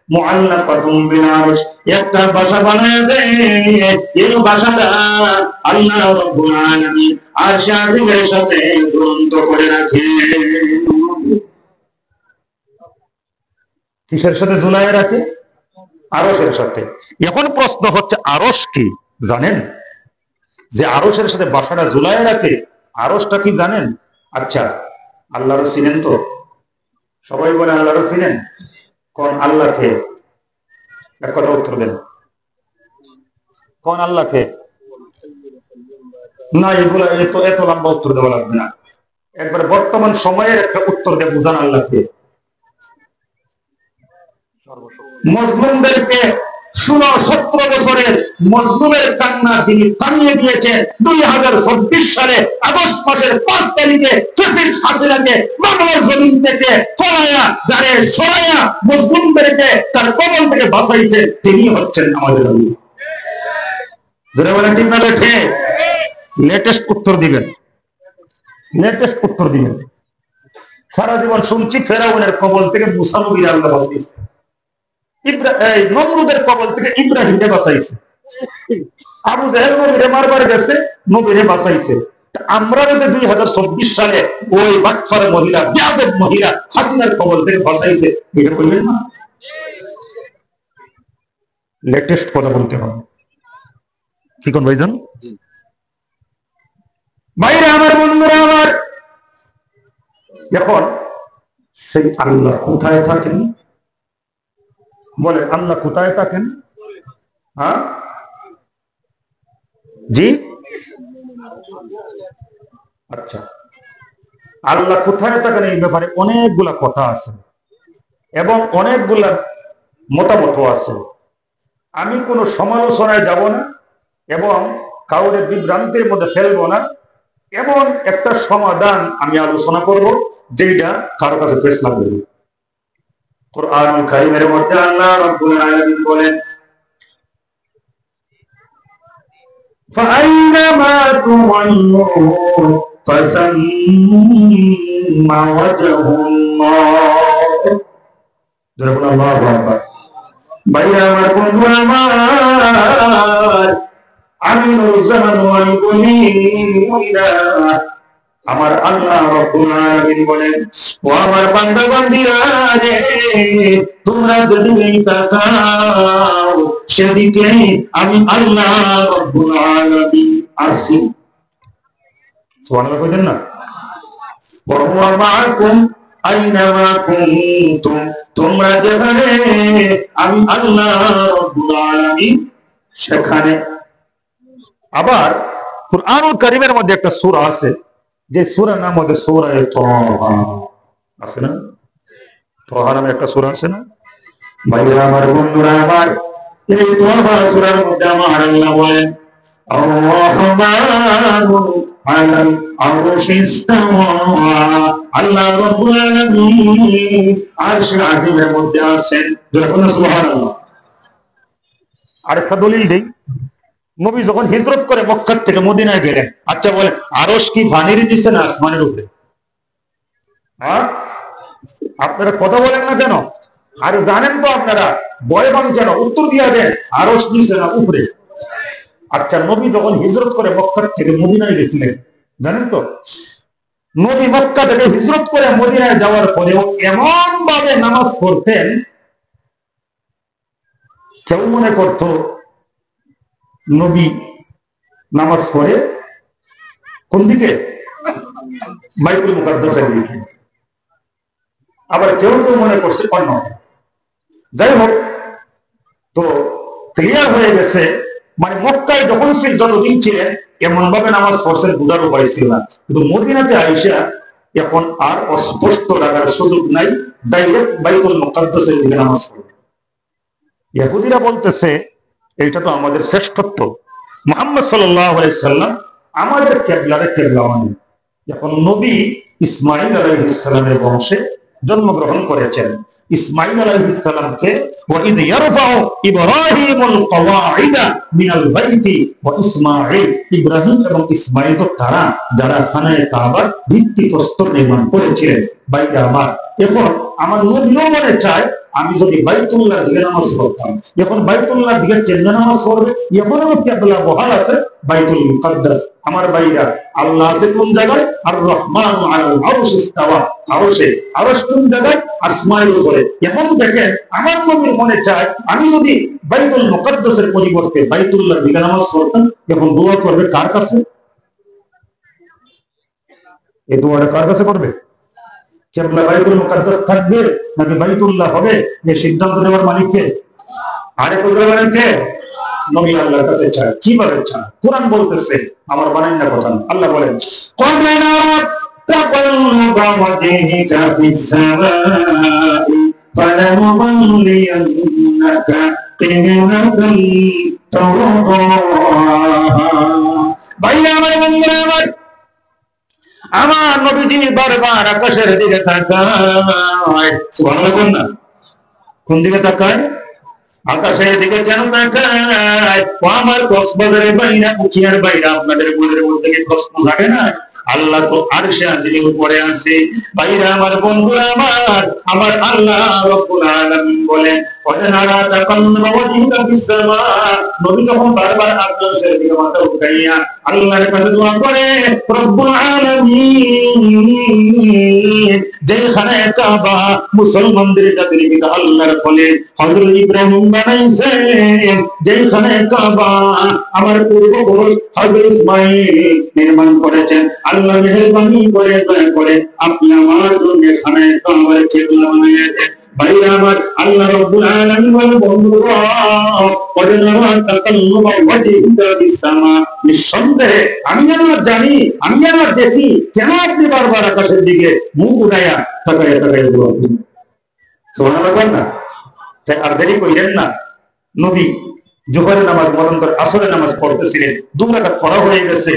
মুআল্লাকাতুন বিল আরশ, একটা বাসা বানিয়ে দেয়। এই বাসাটা আল্লাহ রাব্বুল আলামিন আরশে আজিমের সাথে গ্রন্থ করে রাখে। কিসের সাথে ঝুলায় রাখে? আরশের সাথে। এখন প্রশ্ন হচ্ছে, আরশ কি জানেন? যে আরশের সাথে বাসাটা ঝুলায় রাখে, আরশটা কি জানেন? আচ্ছা, আল্লাহর চিনেন তো? সবাই বলে আল্লাহর চিনেন। কোন আল্লাহকে? এক কথা উত্তর দেন, কোন আল্লাহকে? না, এগুলো এত লম্বা উত্তর দেওয়া লাগবে না, একবার বর্তমান সময়ের একটা উত্তর দিয়ে বুঝান আল্লাহকে। মজলুমদেরকে 16-17 বছরের মজলুমের কান্না তিনি থামিয়ে দিয়েছেন 2024 সালে আগস্ট মাসের 5 তারিখে প্রেসিডেন্ট হাসিনাকে বাংলার জমিন থেকে ফলায়া দাঁড়ে সরাইয়া মজলুমদেরকে তার কবল থেকে বাঁচাইছে। তিনি হচ্ছেন আমাদের আল্লাহ। যারা বলেন ঠিক না ঠিক? লেটেস্ট উত্তর দিবেন, লেটেস্ট উত্তর দিবেন। সারা জীবন শুনছি ফেরাউনের কবল থেকে মুসা নবীর আল্লাহ বাঁচিয়েছে, নমরুদের কবল থেকে ইব্রাহিমকে বাঁচাইছে, আবু জাহেল নবীরে মারবার গেছে, নবীরে বাঁচাইছে। আমরা যদি 2024 সালে ওই বাটফার মহিলা, বেয়াদব মহিলা হাসিনার কবল থেকে বাঁচাইছে, এটা বলবেন না? লেটেস্ট কথা বলতে হবে। কি কোন ভাইজান? বাইরে আমার বন্ধুরা আমার, এখন সেই আল্লাহ কোথায় থাকেন? বলে আল্লাহ কোথায় থাকেন? হ্যাঁ জি, আচ্ছা, আল্লাহ কোথায় থাকেন এই ব্যাপারে অনেকগুলা কথা আছে এবং অনেকগুলা মতামত আছে। আমি কোনো সমালোচনায় যাব না এবং কাউরে বিভ্রান্তির মধ্যে ফেলবো না, এমন একটা সমাধান আমি আলোচনা করব যেটা কারো কাছে ফেস লাগবে। কুরআনুল কারীমের মধ্যে আল্লাহ রাব্বুল আলামিন বলেন, ফাআইনামা তুওয়াল্লু ফাসাম্মা ওয়াজহুল্লাহ। যারা আল্লাহু আকবার। ভাইরা আমার, বন্ধু আমার, আমি নুরুজ্জামান ওয়ানি বলি, আমার আল্লাহ রাব্বুল আলামিন বলেন, ও আমার বান্দা বান্দীরা রে, তোমরা যদি তাকাও সেদিকে আমি আল্লাহ রাব্বুল আলামিন আছি। সুবহানাল্লাহ কইতেন না? ওয়া হুয়া মাআকুম আইনামা কুনতুম, তোমরা যেখানে আমি আল্লাহ রাব্বুল আলামিন সেখানে। আবার কুরআনুল কারীমের মধ্যে একটা সূরা আছে, যে সূরার নাম হচ্ছে সূরা তাহা। আছে না? তাহা নামে একটা সূরা আছে না? ভাইরা আমার, বন্ধুরা আমার, এই তাহা সূরার মধ্যে আমার আল্লাহ বলেন আর-রহমানু আলাল আরশি ইসতাওয়া। আল্লাহ রাব্বুল আলামিন আরশে আজিমের মধ্যে আছেন। যখন সুবহানাল্লাহ। আরেকটা দলিল দেই, নবী যখন হিজরত করে মক্কা থেকে মদিনায় গেলেন, আচ্ছা বলেন আরশ কি পানির নিচে না আসমানের উপরে? হ্যাঁ, আপনারা কথা বলেন না কেন? আর জানেন তো আপনারা, ভয় পান কেন? উত্তর দিয়া দেন, আরশ নিচে না উপরে? আচ্ছা, নবী যখন হিজরত করে মক্কা থেকে মদিনায় গেছিলেন, জানেন তো নবী মক্কা থেকে হিজরত করে মদিনায় যাওয়ার পরেও এমন ভাবে নামাজ পড়তেন, কেউ মনে করত নবী নামাজ পড়ে কোন দিকে? বাইতুল মুকাদ্দাসের দিকে। আবার কেউ কেউ মনে করছে অন্য। যাই হোক, তো ক্লিয়ার হয়ে গেছে, মানে মক্কায় যখন যতদিন ছিলেন এমন ভাবে নামাজ পড়ছেন, বোঝার উপায় ছিল না। কিন্তু মদিনাতে আইসা এখন আর অস্পষ্ট লাগার সুযোগ নাই, ডাইরেক্ট বাইতুল মুকাদ্দাসের দিকে নামাজ পড়ে। ইহুদিরা বলতেছে এইটা তো আমাদের শ্রেষ্ঠত্ব, মুহাম্মদ সাল্লাল্লাহু আলাইহি সাল্লাম আমাদের কিবলারে কিবলা মানে। এখন নবী ইসমাঈল আলাইহিস সালামের বংশে জন্মগ্রহণ করেছেন। ইসমাঈল আলাইহিস সালামকে ওয়াইদ ইয়ারফাউ ইব্রাহিমুল কওয়াইদা মিনাল বাইতি ওয়া ইসমাঈল, ইব্রাহিম এবং ইসমাঈল তো তারা যারা খানায়ে কাবার ভিত্তিপ্রস্তর নির্মাণ করেছিলেন। ভাইরা আমার, এখন আমার নবীও মনে চায় আমি যদি বাইতুল্লাহ দিকে নামাজ পড়তাম। এখন বাইতুল্লাহ দিকে কেন্দ্রে নামাজ পড়বে, এখনো কিবলা বহাল আছে বাইতুল মুকাদ্দাস। আমার ভাইরা, আল্লাহ আছে কোন জায়গায়? আর রহমান আলাল আরশি ইসতাওয়া। আরশ কোন জায়গায়? আসমানের উপরে। এখন দেখেন, আমার নবীর মনে চায় আমি যদি বাইতুল মুকাদ্দাসের পরিবর্তে বাইতুল্লাহ দিকে নামাজ পড়তাম। এখন দোয়া করবে কার কাছে? এই দোয়াটা কার কাছে করবে? কিবলা বাইতুল মুকাদ্দাস থাকবে নাকি বাইতুল্লাহ হবে? এই সিদ্ধান্ত নেওয়ার মালিক কে? আরে কইরা বলেন কে? নবী আল্লাহর কাছে চায়। কিভাবে চায়? কোরআন বলতেছে, আমার বানাই না কথা। আল্লাহ বলেন ক্বাদানা তাকাল্লুবা ওয়াজহিকা ফিস সামাই ফালানুওয়াল্লিয়ান্নাকা কিবলাতান তারদাহা। ভাইয়া আমার, বন্ধুরা আমার, আমার নবীজি বারবার আকাশের দিকে তাকায়। সুবহানাল্লাহ বলেন না? কোন দিকে তাকায়? আকাশের দিকে কেন তাকায়? ও আমার কক্সবাজারের বাইরা, উখিয়ার বাইরা, আপনাদের মনের মধ্যে কি প্রশ্ন জাগে না? আল্লাহ তো আরশে আজিমের উপরে আছে। বাইরা আমার, বন্ধুরা আমার, আমার আল্লাহ রাব্বুল আলামিন বলেন ওয়াজানারা তাকাল্লুবা ওয়াজহিকা ফিস সামা। নবী যখন বারবার আকাশের দিকে মাথা উঠাইয়া আল্লাহর কাছে দোয়া করে, রব্বুল আলামিন যেখানে কাবা মুসলমানদের জাতির পিতা আল্লাহর ফলে হযরত ইব্রাহিম বানাইছেন, যেখানে কাবা আমার পূর্বপুরুষ হযরত ইসমাঈল নির্মাণ করেছেন, আল্লাহ মেহেরবানি করে দয়া করে আপনি আমার জন্য খানায়ে কাবার কিবলা বানিয়ে দেন। ভাইরা আমার, আল্লাহ রাব্বুল আলামিন বলেন বন্ধুরা, ওয়াজানারা তাকাল্লুবা ওয়াজহিকা ফিস সামা। নিঃসন্দেহে আমি আল্লাহ জানি, আমি আল্লাহ দেখি, কেন আপনি বারবার আকাশের দিকে মুখ উঠাইয়া তাকাইয়া তাকাইয়া দোয়া করেন? সুবহানাল্লাহ বলেন না? তাই আর দেরি কইরেন না। নবী জোহরের নামাজ বরণ করে আসরের নামাজ পড়তেছিলেন, 2 রাকাত পড়া হয়ে গেছে।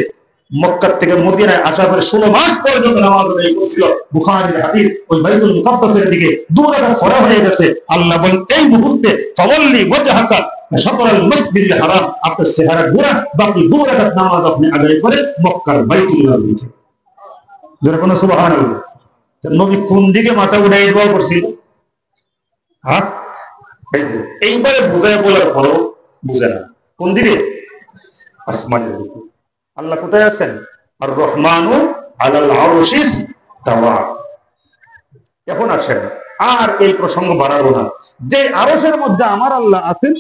মক্কা থেকে মদিনায় আসার পরে 16 মাস পর্যন্ত নামাজ আদায় করছিল। বুখারীর হাদিস, ওই বাইতুল মুকাদ্দাসের দিকে 2 রাকাত পড়া হয়ে গেছে। আল্লাহ বলেন এই মুহূর্তে ফাওয়াল্লি ওয়াজহাকা শাতরাল মসজিদিল হারাম, আপনার চেহারা ঘোরান, বাকি 2 রাকাত নামাজ আপনি আদায় করে মক্কার বাইতুল্লাহ দিকে। যারা কোন সুবহানাল্লাহ। নবী কোন দিকে মাথা উঠাই দোয়া করছিল? হ্যাঁ, এইবারে বুঝায় বলার পরও বুঝে না। কোন দিকে? আসমানের দিকে। আল্লাহ কোথায় আছেন? আর রহমানু আলাল আরশি ইসতাওয়া। এখন আসেন, আর এই প্রসঙ্গ বাড়াবো না। যে আরশের মধ্যে আমার আল্লাহ আছেন,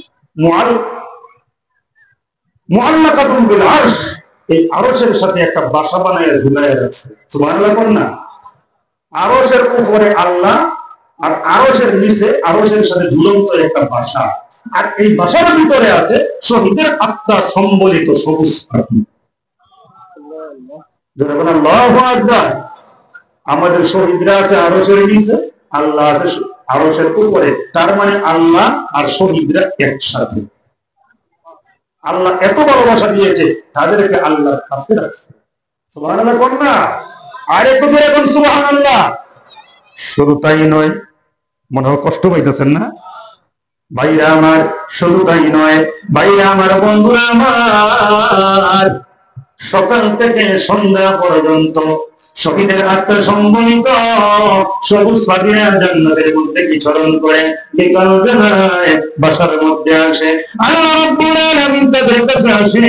মুআল্লাকাতুন বিল আরশ, এই আরশের সাথে একটা বাসা বানায় ঝুলাইয়া রাখছে। সুবহানাল্লাহ বলেন না? আরশের উপরে আল্লাহ, আর আরশের নিচে আরশের সাথে ঝুলন্ত একটা বাসা, আর এই বাসার ভিতরে আছে শহীদের আত্মা সম্বলিত সবুজ পাখি। যখন আল্লাহু আকবার। আমাদের শহীদরা আছে আরশের নিচে, আল্লাহ আছে আরশের উপরে, তার মানে আল্লাহ আর শহীদরা একসাথে। আল্লাহ এত ভালোবাসা দিয়েছে, তাদেরকে আল্লাহর কাছে রাখছে। সুবহানাল্লাহ কোন না? আর একটু ধরে এখন সুবহানাল্লাহ। শুধু তাই নয়, মনে হয় কষ্ট পাইতেছেন না ভাইরা আমার? শুধু তাই নয় ভাইরা আমার, বন্ধুরা আমার, সকাল থেকে সন্ধ্যা পর্যন্ত শহীদের আত্মা সম্বলিত সবুজ পাখিরা জান্নাতের মধ্যে বিচরণ করে বিকাল বেলায় বাসার মধ্যে আসে। আল্লাহ রাব্বুল আলামিন তাদের কাছে আসে,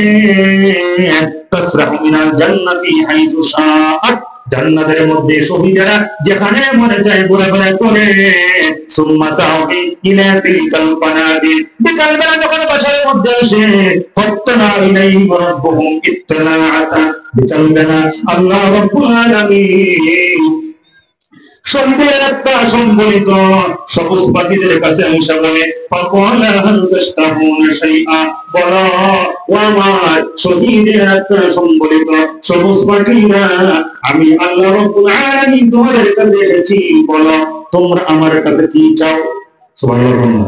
তাসরাহু মিনাল জান্নাতি হাইসু শাআত, জান্নাতের মধ্যে শহীদেরা যেখানে মনে যায় ঘোরাফেরা করে। সুম্মা তাউবি ইলা তিলকাল পানাদিল, বিকাল বেলা যখন বাসার মধ্যে আসে, ফাত্তানা ইলাইহিম রাব্বুহুম ইত্তিলাআতা, বিকাল বেলা আল্লাহ রাব্বুল আলামিন শহীদের আত্মা সম্বলিত সবুজ পাখিদের কাছে এসে বলে, ফাকালা হাল তাশতাহুনা শাইআ, বলো ও আমার শহীদের আত্মা সম্বলিত সবুজ পাখিরা, আমি আল্লাহ রাব্বুল আলামিন তোমাদের কাছে এসেছি, বলো তোমরা আমার কাছে কি চাও? সুবহানাল্লাহ।